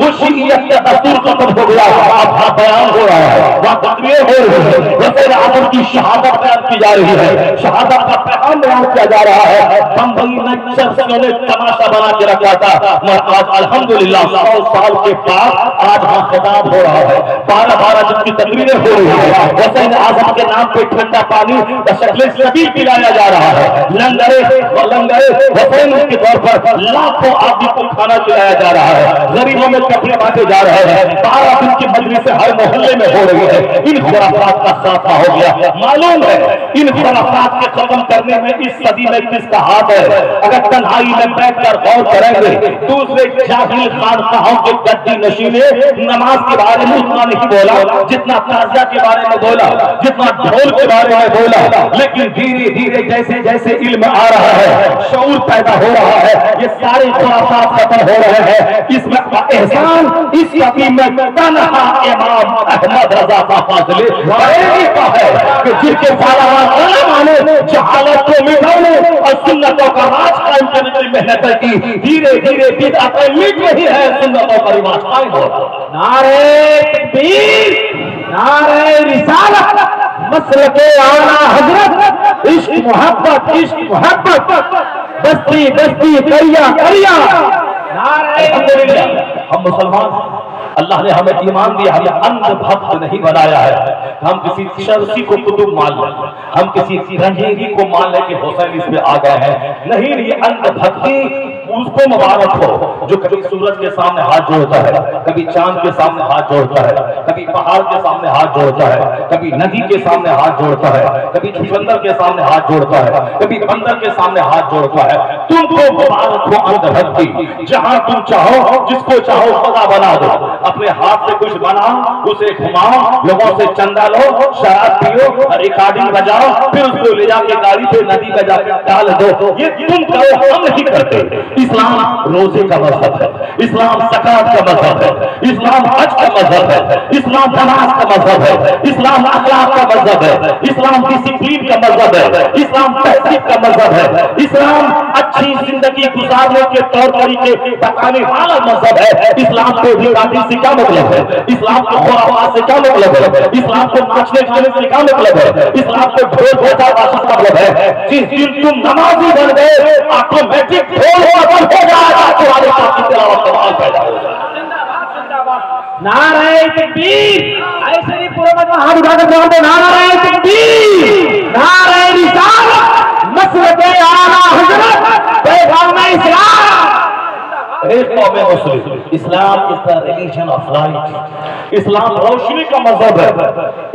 وہ شیعیت کا دستور ختم ہو گیا، اب بیان ہو رہا ہے، وہاں تقریر ہو رہی ہے، حسین اعظم کی شہادت بیان کی جا رہی ہے، شہادت کا پیغام بیان کیا جا رہا ہے۔ بمبئی میں چرچوں نے تماشا بنا کے رکھا تھا، مگر آج الحمدللہ 100 سال کے بعد آج وہاں خطاب ہو رہا ہے، 12 دن کی تقریریں ہو رہی ہے، حسین اعظم کے نام پہ ٹھنڈا پانی بشکل سبیل پلایا جا رہا ہے، لنگر حسین کے طور پر لاکھوں آدمی کو کھانا کھلایا جا رہا ہے، غریبوں میں کپڑے بانٹے جا رہے ہیں، 12 دن کی مجلس ہر محلے میں ہو رہی ہے۔ ان خرافات کا خاتمہ ہو گیا۔ معلوم ہے ان خرافات کے ختم کرنے میں اس صدی میں کس کا ہاتھ ہے؟ اگر تنہائی میں بیٹھ کر غور کریں گے، دوسرے جاہل خانقاہوں کے گدی نشینے نماز کے بارے میں اتنا نہیں بولا جتنا تعزیہ کے بارے میں بولا، جتنا ڈھول کے بارے میں بولا، لیکن دھیرے دھیرے جیسے جیسے علم آ رہا ہے، شعور پیدا ہو رہا ہے، یہ سارے خرافات ختم ہو رہے ہیں۔ اس میں احسان اس صدی میں تنہا امام احمد رضا کا فاضل بریلوی کا ہے کہ جس کے فالوان علماء نے جہالت کو مٹانے اور سنتوں کا راج قائم کرنے کی محنت کی، دھیرے دھیرے بدعتیں مٹ رہی ہے، سنتوں کا رواج قائم ہو رہا ہے۔ نعرہ تکبیر، نعرہ رسالت، مسلک اعلیٰ حضرت، عشق محبت، عشق محبت، بستی بستی کریا کریا، نعرہ الحمدللہ ہم مسلمان ہیں، اللہ نے ہمیں ایمان دیا، ہمیں اندھ بھکت نہیں بنایا ہے، ہم کسی شرسی کو قطب مان لیں، ہم کسی رنجیری کو مان لیں کہ حسین اس میں آ گئے ہیں، نہیں، یہ اندھ بھکتی اس کو مبارک ہو جو کبھی سورج کے سامنے ہاتھ جوڑتا ہے، کبھی چاند کے سامنے ہاتھ جوڑتا ہے، کبھی پہاڑ کے سامنے ہاتھ جوڑتا ہے، کبھی ندی کے سامنے ہاتھ جوڑتا ہے، کبھی چقندر کے سامنے ہاتھ جوڑتا ہے، کبھی بندر کے سامنے ہاتھ جوڑتا ہے۔ تم کو مبارک ہو اندھ بھکتی، جہاں تم چاہو جس کو چاہو خدا بنا دو، اپنے ہاتھ سے کچھ بناؤ، اسے گھماؤ، لوگوں سے چندہ لو، شراب پیو، ریکارڈنگ بجاؤ، پھر اس کو لے جا کے گاڑی پہ ندی میں جا کے ڈال دو، یہ تم کرو، ہم نہیں کرتے۔ اسلام روزے کا مذہب ہے، اسلام زکات کا مذہب ہے، اسلام حج کا مذہب ہے، اسلام نماز کا مذہب ہے، اسلام اخلاق کا مذہب ہے، اسلام ڈسپلین کا مذہب ہے، اسلام تہذیب کا مذہب ہے، اسلام اچھی زندگی گزارنے کے طور طریقے بتانے والا مذہب ہے۔ اسلام کو ریکارڈنگ سے کیا مطلب ہے؟ اسلام کو خرافات سے کیا مطلب ہے؟ اسلام کو ناچنے گانے سے کیا مطلب ہے؟ اسلام کو ڈھول بجا کا مطلب ہے جس دن تم نمازی بن گئے آٹومیٹک ڈھول بند ہو جائے گا، تمہارے پاس تلاوت کا مال پیدا ہو جائے گا۔ نعرہ تکبیر، ایسے ہی پورا مجمع ہاتھ اٹھا کر بولتے نعرہ تکبیر، نعرہ رسالت، مسلک اعلیٰ حضرت، پیغام اسلام۔ قوم مسلم، اسلام is the religion of light، اسلام روشنی کا مذہب ہے،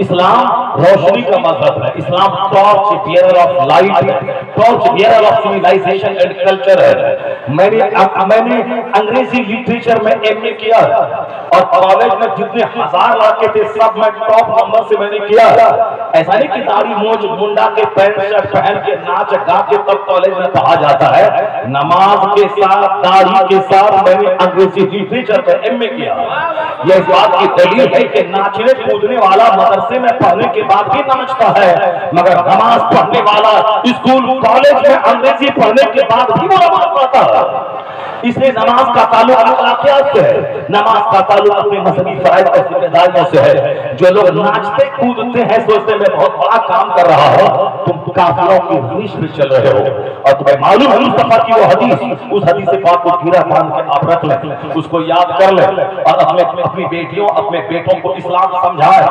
اسلام روشنی کا مذہب ہے، اسلام torch bearer of light, torch bearer of civilization and culture ہے۔ میں نے انگریزی لٹریچر میں ایم اے کیا اور کالج میں جتنے ہزار لاکھے تھے سب میں ٹاپ نمبر سے میں نے کیا۔ ایسا نہیں کہ داڑھی مونچھ منڈا کے پینٹ شرٹ پہن کے ناچ گا کے تب کالج میں پڑھا جاتا ہے، نماز کے ساتھ داڑھی کے ساتھ میں نے انگریزی لٹریچر میں ایم اے کیا۔ یہ اس بات کی دلیل ہے کہ ناچنے کودنے والا مدرسے میں پڑھنے کے بعد بھی ناچتا ہے، مگر نماز پڑھنے والا اسکول کالج میں انگریزی پڑھنے کے بعد بھی وہ نماز پڑھتا ہے۔ اس لیے نماز کا تعلق اخلاقیات سے ہے، نماز کا تعلق اپنے مذہبی فرائض اور ذمہ داریوں سے ہے۔ جو لوگ ناچتے کودتے ہیں سوچتے میں بہت بڑا کام کر رہا ہوں، تم کافروں کی ریش میں چل رہے ہو، اور تمہیں معلوم ہے مصطفیٰ کی وہ حدیث، اس حدیث پاک کو گھیرا باندھ کے آپ رکھ لیں، اس کو یاد کر لیں اور اپنی بیٹیوں اپنے بیٹوں کو اسلام سمجھائیں۔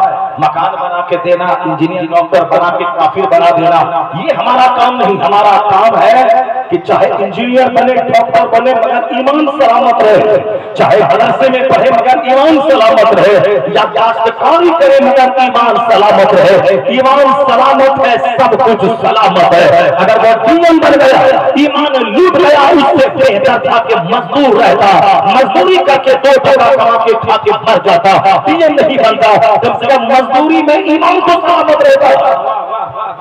مکان بنا کے دینا، انجینئر ڈاکٹر بنا کے کافر بنا دینا، یہ ہمارا کام نہیں۔ ہمارا کام ہے کہ چاہے انجینئر بنے، ڈاکٹر بنے، مگر ایمان سلامت رہے، چاہے مدرسے میں پڑھے مگر ایمان سلامت رہے، یا کاشتکاری کرے مگر ایمان سلامت رہے۔ ایمان سلامت ہے، سب کچھ سلامت ہے۔ اگر وہ دین بن گیا، ایمان لوٹ گیا، اس سے بہتر تھا کہ مزدور رہتا، مزدوری کر کے 2 ٹکا کما کے کھا کے مر جاتا۔ دین نہیں بنتا جب سے مزدوری میں ایمان کو سلامت رہتا۔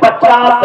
50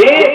1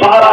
12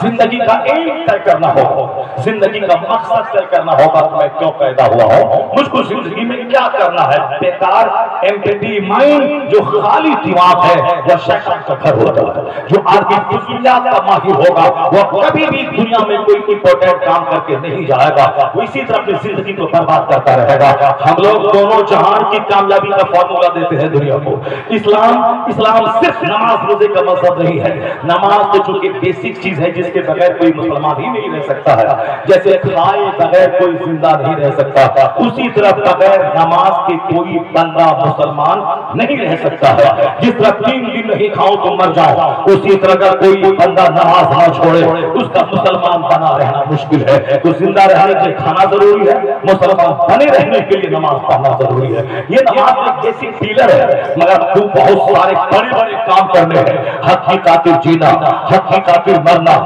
زندگی کا ایم طے کرنا ہوگا، زندگی کا مقصد طے کرنا ہوگا کہ میں کیوں پیدا ہوا ہوں، مجھ کو زندگی میں کیا کرنا ہے۔ بیکار ایمپٹی مائنڈ جو خالی دماغ ہے وہ شیطان کا گھر ہوتا ہے۔ جو آدمی فضولیات کا ماہر ہوگا وہ کبھی بھی دنیا میں کوئی امپورٹنٹ کام کر کے نہیں جائے گا، وہ اسی طرح اپنی زندگی کو برباد کرتا رہے گا۔ ہم لوگ دونوں جہان کی کامیابی کا فارمولا دیتے ہیں دنیا کو۔ اسلام صرف نماز روزے کا مذہب نہیں ہے۔ نماز تو چونکہ بیسک چیز ہے جس کے بغیر کوئی مسلمان ہی نہیں رہ سکتا ہے، جیسے کھائے بغیر کوئی زندہ نہیں رہ سکتا، اسی طرح بغیر نماز کے کوئی بندہ مسلمان نہیں رہ سکتا ہے۔ جس طرح 3 دن نہیں کھاؤ تو مر جاؤ، اسی طرح اگر کوئی بندہ نماز نہ چھوڑے اس کا مسلمان بنا رہنا مشکل ہے۔ تو زندہ رہنے کے لیے کھانا ضروری ہے، مسلمان بنے رہنے کے لیے نماز پڑھنا ضروری ہے۔ یہ نماز ایک ایسی پیلر ہے، مگر تو بہت سارے بڑے بڑے کام کرنے ہیں، حق کی خاطر جینا، حق کی خاطر مرنا،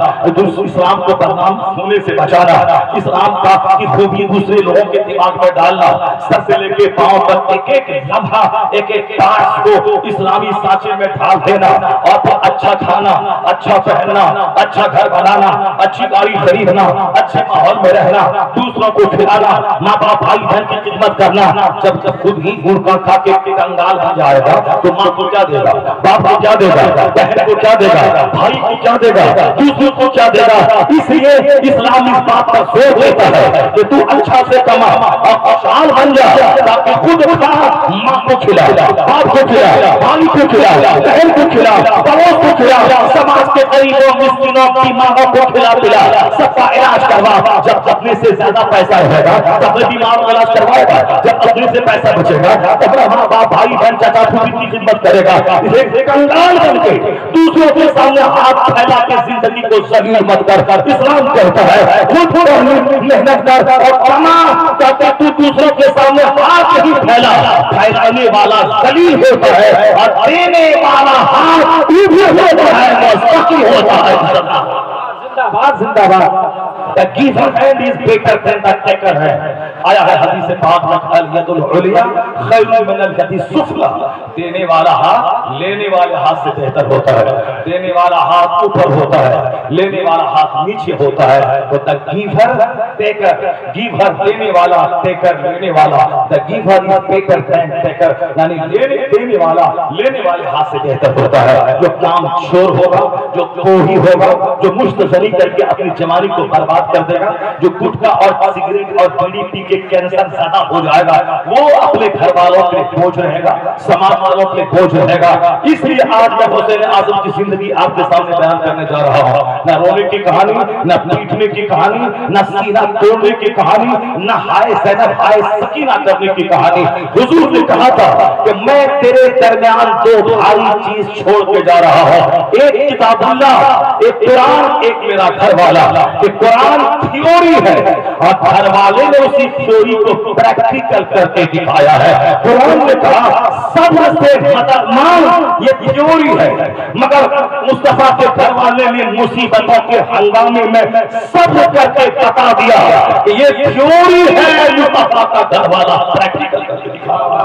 اسلام کو بدنام ہونے سے بچانا، اسلام کی خوبی دوسرے لوگوں کے دماغ میں ڈالنا، سر سے لے کے پاؤں تک ایک ایک لمحہ ایک ایک پارٹ کو اسلامی سانچے میں ڈال دینا، اور پھر اچھا کھانا، اچھا پہننا، اچھا گھر بنانا، اچھی گاڑی خریدنا، اچھے ماحول میں رہنا، دوسروں کو کھلانا، ماں باپ بھائی بہن کی خدمت کرنا۔ جب خود ہی گڑ کا کھا کے کنگال بن جائے گا تو ماں کو کیا دے گا، باپ کو کیا دے گا، بہن کو کیا دے گا، بھائی کو کیا دے گا، دوسروں کو کیا دے گا۔ اس لیے اسلام اس بات پر زور دیتا ہے کہ تو اچھا سے کما اور خوشحال بن جا، تاکہ خود کھا، ماں کو کھلا، باپ کو کھلا، بھائی کو کھلا، بہن کو کھلا، پڑوس کو کھلا، سماج کے غریبوں مسکینوں بیماروں کو کھلا پلا، سب کا علاج کروا۔ جب اپنے سے زیادہ پیسہ رہے گا تب بیمار کا علاج کروائے گا، جب اپنے سے پیسہ بچے گا تب ماں باپ بھائی بہن چچا پھوپھی کی خدمت کرے گا۔ اسے کنگال بن کے دوسروں کے سامنے ہاتھ پھیلا کے زندگی کو ذلیل مت کر۔ اسلام کہتا ہے خود محنت کر اور کما، تاکہ تو دوسروں کے سامنے ہاتھ نہیں پھیلا۔ پھیلانے والا ذلیل ہوتا ہے اور دینے والا ہاتھ اوپر ہوتا ہے، مستقل ہوتا ہے۔ زندہ باد، زندہ باد۔ The giver hand is better than the taker hand۔ آیا ہے حدیث پاک میں الید العلیٰ خیر من الید السفلیٰ، دینے والا ہاتھ لینے والے ہاتھ سے بہتر ہوتا ہے۔ دینے والا ہاتھ اوپر ہوتا ہے، لینے والا ہاتھ نیچے ہوتا ہے۔ تو the giver taker، giver دینے والا، taker لینے والا، the giver is better than taker، یعنی دینے والا لینے والے ہاتھ سے بہتر ہوتا ہے۔ جو کام چور ہوگا، جو کوہی ہوگا، جو مشتزنی کر کے اپنی جوانی کو برباد کر دے گا، جو گٹکا اور سگریٹ اور بیڑی پی کے کینسر زیادہ ہو جائے گا، وہ اپنے گھر والوں کے بوجھ رہے گا، سماج والوں کے بوجھ رہے گا۔ اس لیے آج میں حسین اعظم کی زندگی آپ کے سامنے بیان کرنے جا رہا ہوں۔ نہ رونے کی کہانی، نہ پیٹنے کی کہانی، نہ سینہ توڑنے کی کہانی، نہ ہائے زینب ہائے سکینہ کرنے کی کہانی۔ حضور نے کہا تھا کہ میں تیرے درمیان 2 بھاری چیز چھوڑ کے جا رہا ہوں، ایک کتاب اللہ، ایک قرآن، ایک میرا گھر والا۔ کہ قرآن تھیوری ہے اور گھر والے نے اسی تھیوری کو پریکٹیکل کر کے دکھایا ہے۔ قرآن نے کہا صبر سے مدد مانگ، یہ تھیوری ہے، مگر مصطفیٰ کے گھر والے نے مصیبتوں کے ہنگامے میں صبر کر کے بتا دیا کہ یہ تھیوری ہے، مصطفیٰ کا گھر والا پریکٹیکل کر کے دکھایا۔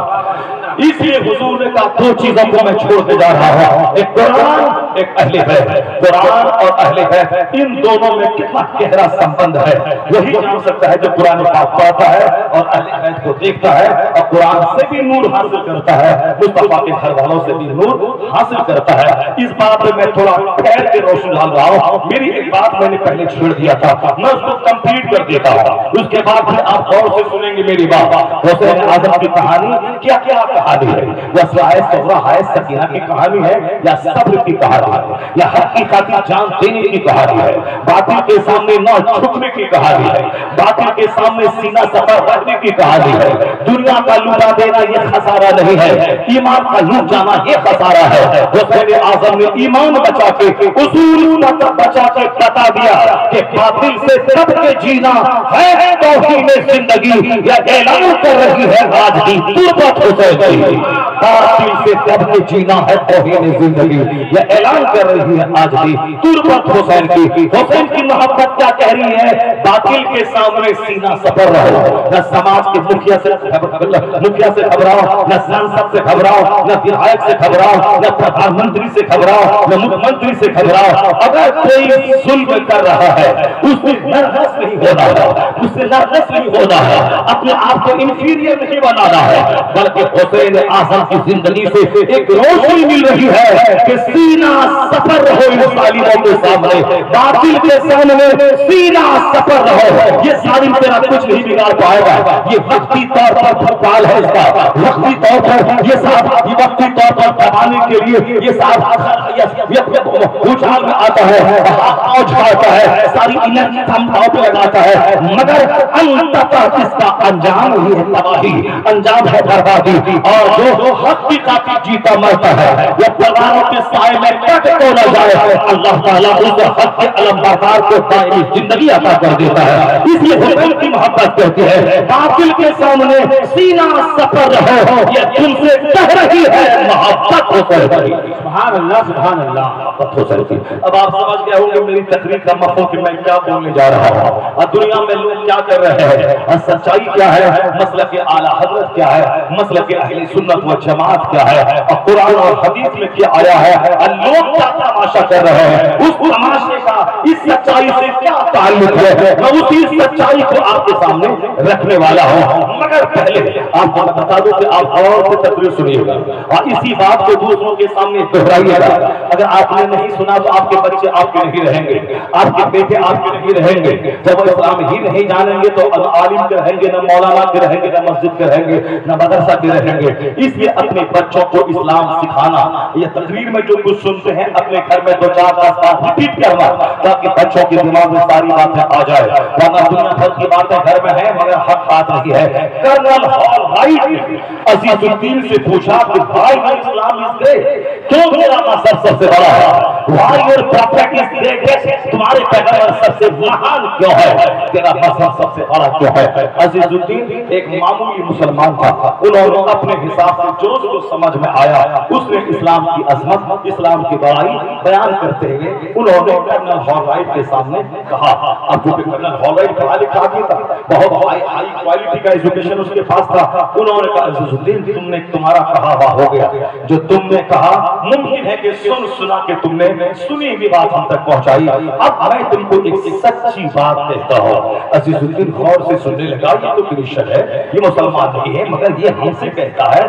اس لیے حضور نے کہا 2 چیزوں کو میں چھوڑ کے جا رہا ہوں، ایک قرآن، ایک اہل بیت۔ قرآن اور اہل بیت، ان دونوں میں کتنا گہرا سمبند ہے وہی جان سکتا ہے جو قرآن پاک پڑھتا ہے اور اہل بیت کو دیکھتا ہے اور قرآن سے بھی نور حاصل کرتا ہے، مصطفیٰ کے گھر والوں سے بھی نور حاصل کرتا ہے۔ اس بات میں تھوڑا ٹھہر کے روشن ڈال رہا ہوں۔ میری ایک بات میں نے پہلے چھوڑ دیا تھا، میں اس کو کمپلیٹ کر دیتا ہوں، اس کے بعد پھر آپ غور سے سنیں گے میری بات۔ حسین اعظم کی کہانی کیا کیا کہانی ہے؟ یا سرائے صغرا ہائے سکینہ کی کہانی ہے، یا صبر کی کہانی ہے، یا حق کی خاطر جان دینے کی کہانی ہے، باطل کے سامنے نہ جھکنے کی کہانی ہے، باطل کے سامنے سینہ سفر رکھنے کی کہانی ہے۔ دنیا کا لوٹا دینا یہ خسارہ نہیں ہے، ایمان کا لوٹ جانا یہ خسارہ ہے۔ حسین اعظم نے ایمان بچا کے، اصول بچا کے بتا دیا کہ باطل سے دب کے جینا ہے توہین زندگی، یا اعلان کر رہی ہے آج بھی تربت حسین کی۔ باطل سے دب کے جینا ہے توہین زندگی. یہ اعلان کر رہی ہے آج بھی تربت حسین کی. حسین کی محبت کیا کہہ رہی ہے؟ باطل کے سامنے سینہ سپر رہو. نہ سماج کے مکھیا سے گھبراؤ, نہ سانسد سے گھبراؤ, نہ ودھائک سے گھبراؤ, نہ پردھان منتری سے گھبراؤ, نہ مکھ منتری سے گھبراؤ. اگر کوئی ظلم کر رہا ہے اس سے نرگس نہیں ہونا ہے, اس سے نرگس نہیں ہونا ہے, اپنے آپ کو انفیریئر نہیں بنانا ہے, بلکہ حسین اعظم کی زندگی سے ایک روشنی مل رہی ہے کہ سینہ سفر رہو ان ظالموں کے سامنے, باطل کے سامنے سینہ سفر رہو. یہ ظالم تیرا کچھ نہیں بگاڑ پائے گا. یہ وقتی طور پر بھرپال ہے, اس کا وقتی طور پر یہ صاحب یہ وقتی طور پر دبانے کے لیے یہ صاحب اچھال میں آتا ہے, اچھالتا ہے, ساری انرجی تھماؤ پہ لگاتا ہے, مگر انتہا اس کا انجام ہی ہے تباہی, انجام ہے بربادی. اور جو حق کی خاطر جیتا مرتا ہے وہ تلواروں کے سائے میں کٹ کو نہ جائے, اللہ تعالیٰ اس حق کے علم بردار کو دائمی زندگی عطا کر دیتا ہے. اس لیے حسین کی محبت کہتی ہے باطل کے سامنے سینہ سفر رہو, یہ تم سے کہہ رہی ہے محبت حسین کی. سبحان اللہ سبحان اللہ. محبت حسین کی. اب آپ سمجھ گئے ہوں گے میری تقریر کا مفہوم کہ میں کیا بولنے جا رہا ہوں, اور دنیا میں لوگ کیا کر رہے ہیں, اور سچائی کیا ہے, مسلک اعلیٰ حضرت کیا ہے, مسلک اہل سنت و جماعت کیا ہے, اور قرآن اور حدیث میں کیا آیا ہے, اور لوگ کیا تماشا کر رہے ہیں. اس تماشے کا اس سچائی سے کیا تعلق ہے, میں اسی سچائی کو آپ کے سامنے رکھنے والا ہوں. مگر پہلے آپ کو بتا دوں کہ آپ اور سے تقریر سنیے گا اور اسی بات کو دوسروں کے سامنے دہرائیے گا. اگر آپ نے نہیں سنا تو آپ کے بچے آپ کے نہیں رہیں گے, آپ کے بیٹے آپ کے نہیں رہیں گے. جب وہ اسلام ہی نہیں جانیں گے تو عالم کے رہیں گے, نہ مولانا کے رہیں گے, نہ مسجد کے رہیں گے, نہ مدرسہ کے رہیں گے. اس لیے اپنے بچوں کو اسلام سکھانا, یہ تقریر میں جو کچھ سنتے ہیں اپنے گھر میں 2-4 بار ریپیٹ کرنا تاکہ بچوں کے دماغ میں ساری باتیں آ جائے. ورنہ دنیا بھر کی باتیں گھر میں ہیں مگر حق بات نہیں ہے. کرنل ہال رائٹ عزیز الدین سے پوچھا کہ بھائی اسلام اس دے کیوں میرا مذہب سب سے بڑا ہے, why your prophet is greatest, تمہارے پیغمبر سب سے مہان کیوں ہے, تیرا مذہب سب سے بڑا کیوں ہے. عزیز الدین ایک معمولی مسلمان تھا, انہوں نے اپنے حساب سے جو جو سمجھ میں آیا اس نے اسلام کی عظمت, اسلام کی بڑائی بیان کرتے ہوئے انہوں نے کرنل ہال رائٹ کے سامنے کہا. اب جو کرنل ہال رائٹ پڑھا لکھا بھی تھا, بہت ہائی کوالٹی کا ایجوکیشن اس کے پاس تھا. انہوں نے کہا عزیز الدین تم نے تمہارا کہا ہوا ہو گیا, جو تم نے کہا ممکن ہے کہ سنا کہ تم نے سنی بھی بات ہم تک پہنچائی. اب میں تم کو ایک سچی بات کہتا ہوں. عزیز الدین غور سے سننے لگا, یہ تو کرسچن ہے, یہ مسلمان نہیں ہے, مگر یہ ہم سے کہتا ہے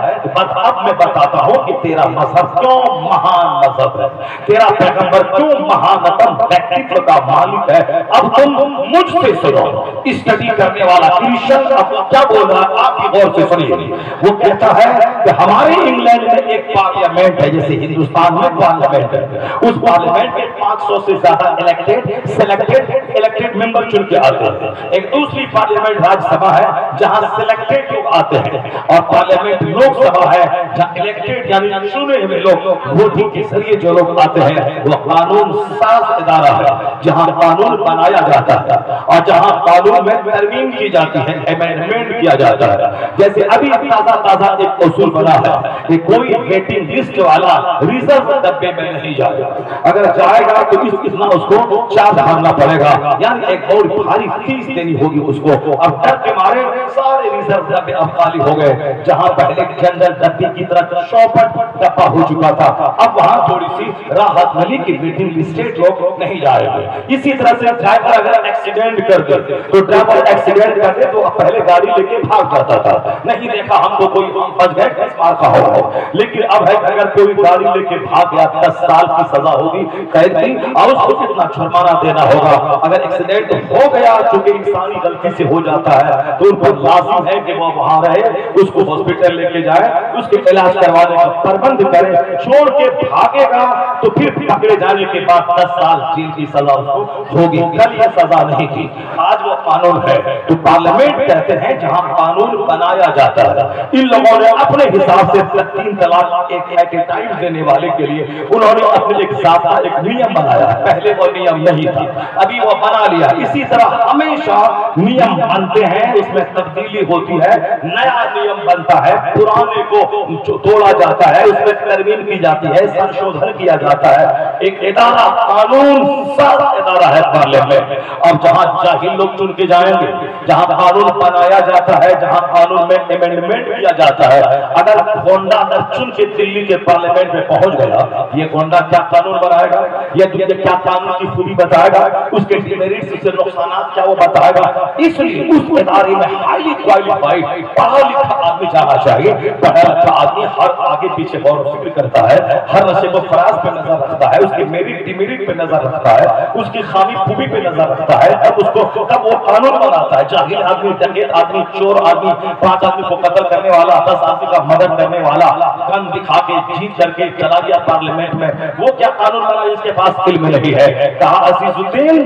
اب میں بتاتا ہوں کہ تیرا مذہب کیوں مہان مذہب ہے, تیرا پیغمبر کیوں مہانتم ویکتتو کا مالک ہے. اب تم مجھ سے سنو. اسٹڈی کرنے والا کرسچن اب کیا بول رہا ہے آپ بھی غور سے سنیے. وہ کہتا ہے کہ ہمارے انگلینڈ میں ایک پارلیمنٹ ہے جیسے ہندوستان میں پارلیمنٹ ہے, اس پارلیمنٹ میں 500 سے زیادہ الیکٹڈ ممبر چن کے آتے ہیں. ایک دوسری پارلیمنٹ راج سبھا ہے جہاں سلیکٹڈ لوگ آتے ہیں, اور پارلیمنٹ لوک سبھا ہے جہاں الیکٹڈ یعنی چنے ہوئے لوگ ووٹنگ کے ذریعے جو لوگ آتے ہیں. وہ قانون ساز ادارہ ہے جہاں قانون بنایا جاتا ہے اور جہاں قانون میں ترمیم کی جاتی ہے, امینڈمنٹ کیا جاتا ہے. جیسے ابھی تازہ ایک اصول بنا ہے کہ کوئی ویٹنگ لسٹ والا ریزرو ڈبے میں نہیں جائے گا, اگر جائے گا تو اتنا اس کو چارج بھرنا پڑے گا, یعنی ایک اور بھاری فیس دینی ہوگی اس کو. اب ڈر کے مارے سارے ریزرو ڈبے اب خالی ہو گئے, جہاں پہلے جنرل ڈبے کی طرح 64 ڈبہ ہو چکا تھا, اب وہاں تھوڑی سی راحت ملی کہ ویٹنگ لسٹ لوگ نہیں جائے گے. اسی طرح سے ڈرائیور اگر ایکسیڈنٹ کر دے تو ڈرائیور ایکسیڈنٹ کر دے تو پہلے گاڑی لے کے بھاگ جاتا تھا, نہیں دیکھا ہم تو کوئی بچ گئے 10 مار کا ہو. لیکن اب ہے اگر کوئی گاڑی لے کے بھاگ گیا 10 سال کی سزا ہوگی, قید کی, اور اس کو کتنا جرمانہ دینا ہوگا. اگر ایکسیڈنٹ ہو گیا چونکہ انسانی غلطی سے ہو جاتا ہے تو ان پر لازم ہے کہ وہ وہاں رہے, اس کو ہاسپٹل لے کے جائے, اس کے علاج کروانے کا پربند کرے. چھوڑ کے بھاگے گا تو پھر پکڑے جانے کے بعد 10 سال جیل کی سزا اس کو ہوگی. کل یہ سزا نہیں تھی, آج وہ قانون ہے. تو پارلیمنٹ کہتے ہیں جہاں قانون بنایا جاتا ہے. ان لوگوں نے اپنے حساب سے 3 طلاق ایک ایٹ اے ٹائم دینے والے کے لیے انہوں نے اپنے ایک ضابطہ, ایک نیم بنایا. پہلے وہ نیم نہیں تھا, ابھی وہ بنا لیا. اسی طرح ہمیشہ نیم بنتے ہیں, اس میں تبدیلی ہوتی ہے, نیا نیم بنتا ہے, پرانے کو توڑا جاتا ہے, اس میں ترمیم کی جاتی ہے, سنشودھن کیا جاتا ہے. ایک ادارہ قانون ساز ادارہ ہے پارلیمنٹ. اب جہاں جاہل لوگ چن کے جائیں گے, جہاں قانون بنایا جاتا ہے, جہاں قانون میں امینڈمنٹ کیا جاتا ہے, اگر گونڈا اگر چن کے دلی کے پارلیمنٹ میں پہنچ گیا, یہ گونڈا کیا قانون بنائے گا, یہ کیا قانون کی خوبی بتائے گا, اس کے ڈیمیرٹس سے نقصانات کیا وہ بتائے گا. اس لیے اس ادارے میں ہائیلی کوالیفائڈ پڑھا لکھا آدمی جانا چاہیے. پڑھا لکھا آدمی ہر آگے پیچھے غور و فکر کرتا ہے, ہر نشے و فراز پہ نظر رکھتا ہے, اس کے میرٹ ڈیمیرٹ پہ نظر رکھتا ہے, اس کی خامی خوبی پہ نظر رکھتا ہے, تب وہ قانون بناتا ہے. جاہل آدمی, ڈکیت آدمی, چور آدمی, 5 آدمی کو قتل کرنے والا, 10 آدمی کا مدد کرنے والا, گن دکھا کے جیت کر کے چلا گیا پارلیمنٹ میں, وہ کیا قانون بنا جس کے پاس علم نہیں ہے. کہا عزیز الدین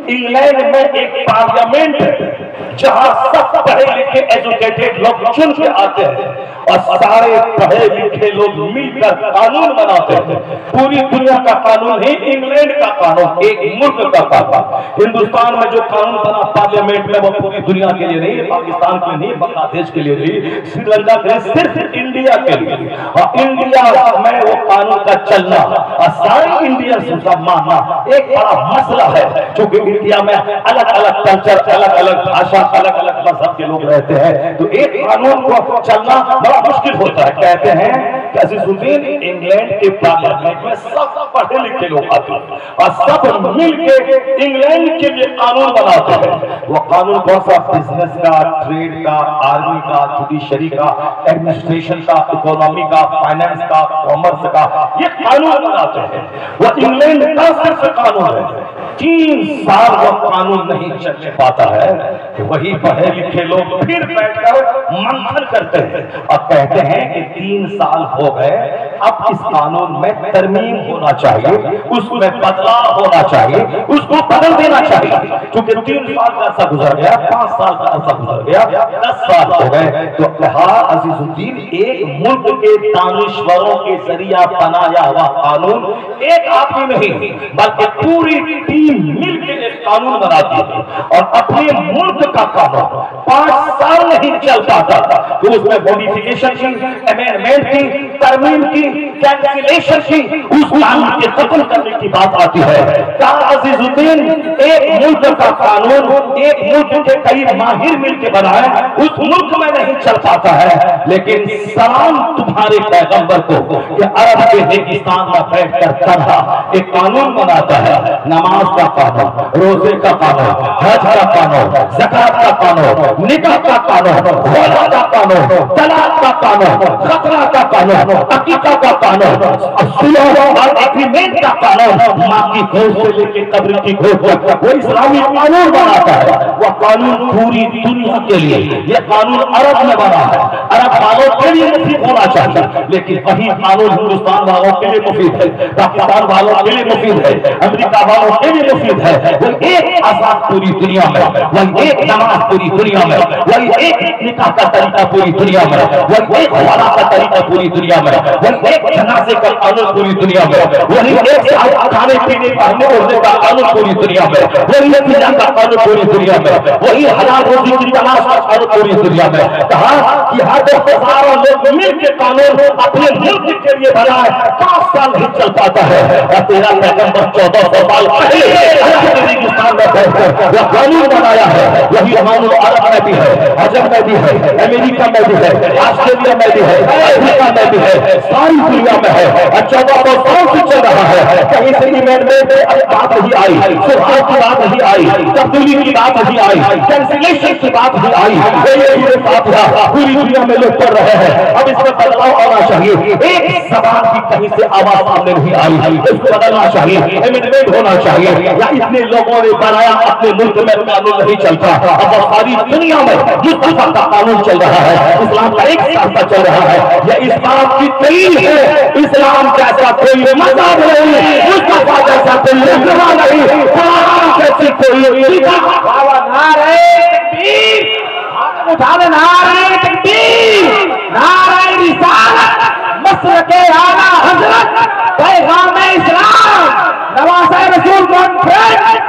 انگلینڈ میں ایک پارلیمنٹ جہاں سب پڑھے لکھے ایجوکیٹڈ لوگ چن کے آتے ہیں اور سارے پڑھے لکھے لوگ مل کر قانون بناتے ہیں. پوری دنیا کا قانون ہی انگلینڈ کا قانون, ایک ملک کا قانون. ہندوستان میں جو قانون بنا پارلیمنٹ میں وہ پوری دنیا کے لیے نہیں, پاکستان کے نہیں, بنگلہ دیش کے لیے نہیں, سری لنکا کے لیے, صرف انڈیا کے لیے. اور انڈیا میں وہ قانون کا چلنا اور سارے انڈین کا ماننا ایک بڑا مسئلہ ہے, چونکہ انڈیا میں الگ الگ کلچر, الگ الگ بھاشا, الگ الگ مذہب کے لوگ رہتے ہیں, تو ایک قانون کو چلنا بڑا مشکل ہوتا ہے. کہتے ہیں کہ عزیز الدین انگلینڈ کے پارلیمنٹ میں سب پڑھے لکھے لوگ آتے ہیں اور سب مل کے انگلینڈ کے لیے قانون بناتے ہیں. وہ قانون کون سا, بزنس کا, ٹریڈ کا, آرمی کا, جوڈیشری کا, ایڈمنسٹریشن کا, اکانومی کا, فائنانس کا, کامرس کا, یہ قانون بناتے ہیں. وہ انگلینڈ کا صرف قانون ہے. 3 سال وہ قانون نہیں چل پاتا ہے کہ وہی پڑھے لکھے لوگ پھر بیٹھ کر منتھن کرتے ہیں اور کہتے ہیں کہ 3 سال ہو گئے, اب اس قانون میں ترمیم ہونا چاہیے, اس میں بدلاؤ ہونا چاہیے, اس کو بدل دینا چاہیے. کیونکہ 3 سال کا عرصہ گزر گیا, 5 سال کا عرصہ گزر گیا, 10 سال ہو گئے. تو کہا عزیز الدین ایک ملک کے دانشوروں کے ذریعہ بنایا ہوا قانون ایک آدمی نہیں بلکہ پوری ٹیم مل کے ایک قانون بناتی ہے اور اپنے ملک کا قانون 5 سال نہیں چل پاتا تو اس میں موڈیفیکیشن کی, امینڈمنٹ کی, ترمیم کی, کینسلیشن کی, اس قانون کے ختم کرنے کی بات آتی ہے. کہا عزیز الدین ایک ملک کا قانون ایک ملک کے کئی ماہر مل کے بنائے, اس ملک میں نہیں چل پاتا ہے. لیکن سلام تمہارے پیغمبر کو کہ عرب کے ریگستان میں بیٹھ کر طرح ایک قانون بناتا ہے, نماز کا قانون, روزے کا قانون, حج کا قانون, زکات کا قانون, نکاح کا قانون, خلا کا قانون, طلاق کا قانون, خطرہ کا قانون, عقیقہ کا قانون, صلح اور ایگریمنٹ کا قانون, ماں کی گود سے لے کے قبر کی گود تک وہ اسلامی قانون بناتا ہے. وہ قانون پوری دنیا کے لیے, یہ قانون عرب میں بنا ہے, عرب والوں کے لیے مفید ہونا چاہیے, لیکن وہی قانون ہندوستان والوں کے لیے مفید ہے, پاکستان والوں کے لیے مفید ہے, امریکہ والوں کے لیے مفید ہے. وہ ایک آزاد پوری دنیا میں, وہ ایک نماز پوری دنیا میں, وہ ایک نکاح کا طریقہ پوری دنیا میں, وہ ایک خلا کا طریقہ پوری دنیا میں, وہ ایک جنازے کا قانون پوری دنیا میں, وہی ایک کھانے پینے پہننے اوڑھنے کا قانون پوری دنیا میں, وہی تجارت کا قانون پوری دنیا میں, وہی حلال روزی کی تلاش کا قانون پوری دنیا میں. کہا کہ ہر ہزاروں لوگ مل کے قانون اپنے ملک کے لیے بنائے, 5 سال نہیں چل پاتا ہے. اور تیرا پیغمبر 1400 سال پہلے ریگستان میں بیٹھ کر وہ قانون بنایا ہے. وہی قانون عرب میں بھی ہے, عجم میں بھی ہے, امریکہ میں بھی ہے, آسٹریلیا میں بھی ہے, افریقہ میں بھی ہے, ساری دنیا میں ہے. اور 1400 سال سے چل رہا ہے. کہیں سے امینڈمنٹ میں بات نہیں آئی, سرحد کی بات نہیں آئی, تبدیلی کی بات نہیں آئی, کینسلیشن کی بات نہیں آئی. پوری دنیا میں لوگ پڑھ رہے ہیں, اب اس میں بدلاؤ آنا چاہیے. ایک زبان کی کہیں سے آواز سامنے نہیں آئی, اس کو بدلنا چاہیے, امینڈمنٹ ہونا چاہیے. یا اتنے لوگوں نے بنایا اپنے ملک میں قانون نہیں چلتا, اب ساری دنیا میں جس طرح کا قانون چل رہا ہے, اسلام کا ایک راستہ چل رہا ہے. یہ اس بات کی دلیل ہے اسلام جیسا کوئی مذہب نہیں, مصطفیٰ جیسا کوئی رہنما نہیں, قرآن جیسی کوئی نعرہ تکبیر, اٹھا دے نعرہ تکبیر, نعرہ رسالت, مسلک اعلیٰ حضرت, پیغام اسلام, نواسہ رسول کانفرنس.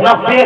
90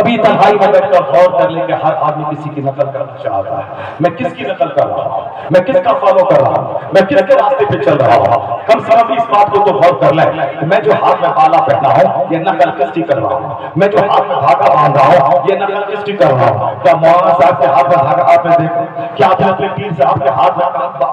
کبھی تنہائی میں بیٹھ کر غور کر لیں کہ ہر آدمی کسی کی نقل کرنا چاہتا ہے. میں کس کی نقل کر رہا ہوں؟ میں کس کا فالو کر رہا ہوں؟ میں کس کے راستے پہ چل رہا ہوں؟ کم سے کم اس بات کو تو غور کر لیں کہ میں جو ہاتھ میں بالا پہنا ہوں یہ نقل کس کی کر رہا ہوں؟ میں جو ہاتھ میں دھاگا باندھ رہا ہوں یہ نقل کس کی کر رہا ہوں؟ کیا مولانا صاحب کے ہاتھ میں دھاگا آپ نے دیکھا؟ کیا آپ نے اپنے پیر صاحب کے ہاتھ میں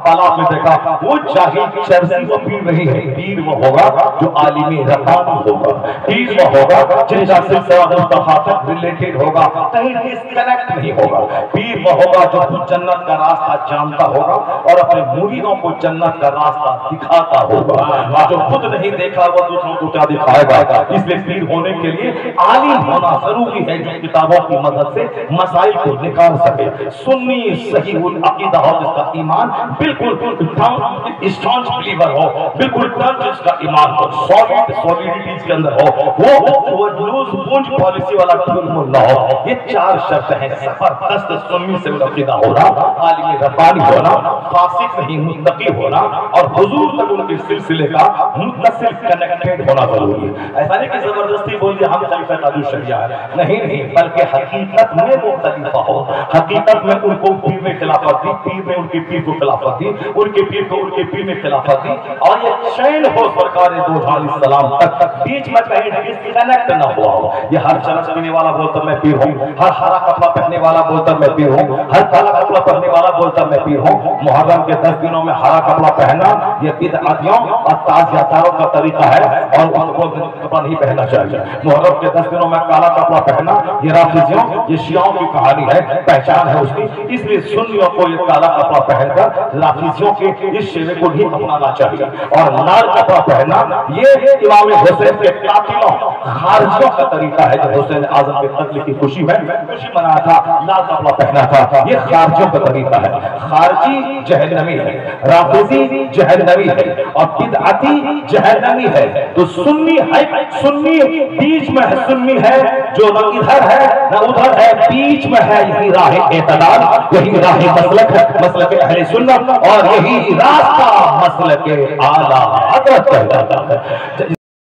بالا آپ نے دیکھا؟ وہ جاہل چرسی وہ پیر نہیں ہے. پیر وہ ہوگا جو عالم ربانی ہوگا. پیر وہ ہوگا جن کا سلسلہ مصطفیٰ تک ریلیٹڈ ہوگا, کہیں ڈسکنیکٹ نہیں ہوگا. پیر وہ ہوگا جو جنت کا راستہ جانتا ہوگا اور اپنے مریدوں کو جنت کا راستہ دکھاتا ہوگا. جو خود نہیں دیکھا وہ دوسروں کو کیا دکھائے گا؟ اس لیے پیر ہونے کے لیے عالم ہونا ضروری ہے جو کتابوں کی مدد سے مسائل کو نکال سکے. سنی صحیح العقیدہ ہو, جس کا ایمان بالکل اسٹرانگ بلیور ہو, بالکل ٹرچ جس کا ایمان ہو, سولیڈیٹیز کے اندر ہو, وہ لوز پونج پالیسی والا ٹول نہ ہو. یہ چار شرط ہیں. زبردست سنی سے العقیدہ ہونا, عالم ربانی ہونا, فاسق نہیں متقی ہونا, اور حضور تک ان کے سلسلے کا متصل کنیکٹڈ ہونا ضروری ہے. ایسا نہیں کہ زبردستی بول دیا ہم خلیفہ تاج الشریعہ ہے, نہیں, بلکہ حقیقت میں وہ خلیفہ ہو. حقیقت میں ان کو پیر نے خلافت دی, پیر نے ان کے پیر کو خلافت دی, ان کے پیر کو ان کے پیر نے خلافت دی, اور یہ چین ہو سرکار دو جہان السلام تک, بیچ میں کہیں ڈسکنیکٹ نہ ہوا ہو. یہ ہر چرس پینے والا بولتا میں پیر ہوں, ہر ہرا کپڑا پہننے والا بولتا میں پیر ہوں, ہر کالا کپڑا پہننے والا بولتا میں پیر ہوں. محرم کے 10 دنوں میں ہرا کپڑا پہننا یہ بدعتیوں اور تعزیتاروں کا طریقہ ہے, اور ان کو کپڑا نہیں پہننا چاہیے. محرم کے 10 دنوں میں کالا کپڑا پہننا یہ رافضیوں, یہ شیعوں کی کہانی ہے, پہچان ہے اس کی. اس لیے سنیوں کو یہ کالا کپڑا پہن کر رافضیوں کے اس شیوے کو نہیں اپنانا چاہیے. اور لال کپڑا پہننا یہ امام حسین کے قاتلوں خارجیوں کا طریقہ ہے. جو حسین اعظم کے قتل کی خوشی میں خوشی منایا تھا, لال کپڑا پہنا تھا, یہ خارجیوں کا طریقہ ہے. خارجی جہنمی ہے, رافضی جہنمی ہے, اور بدعتی جہنمی ہے. تو سنی ہے, سنی بیچ میں ہے, سنی ہے جو نہ ادھر ہے نہ ادھر ہے, بیچ میں ہے. یہی راہ اعتدال, یہی راہ مسلک ہے, مسلک اہل سنت, اور یہی راستہ مسلک اعلیٰ حضرت کہلاتا ہے.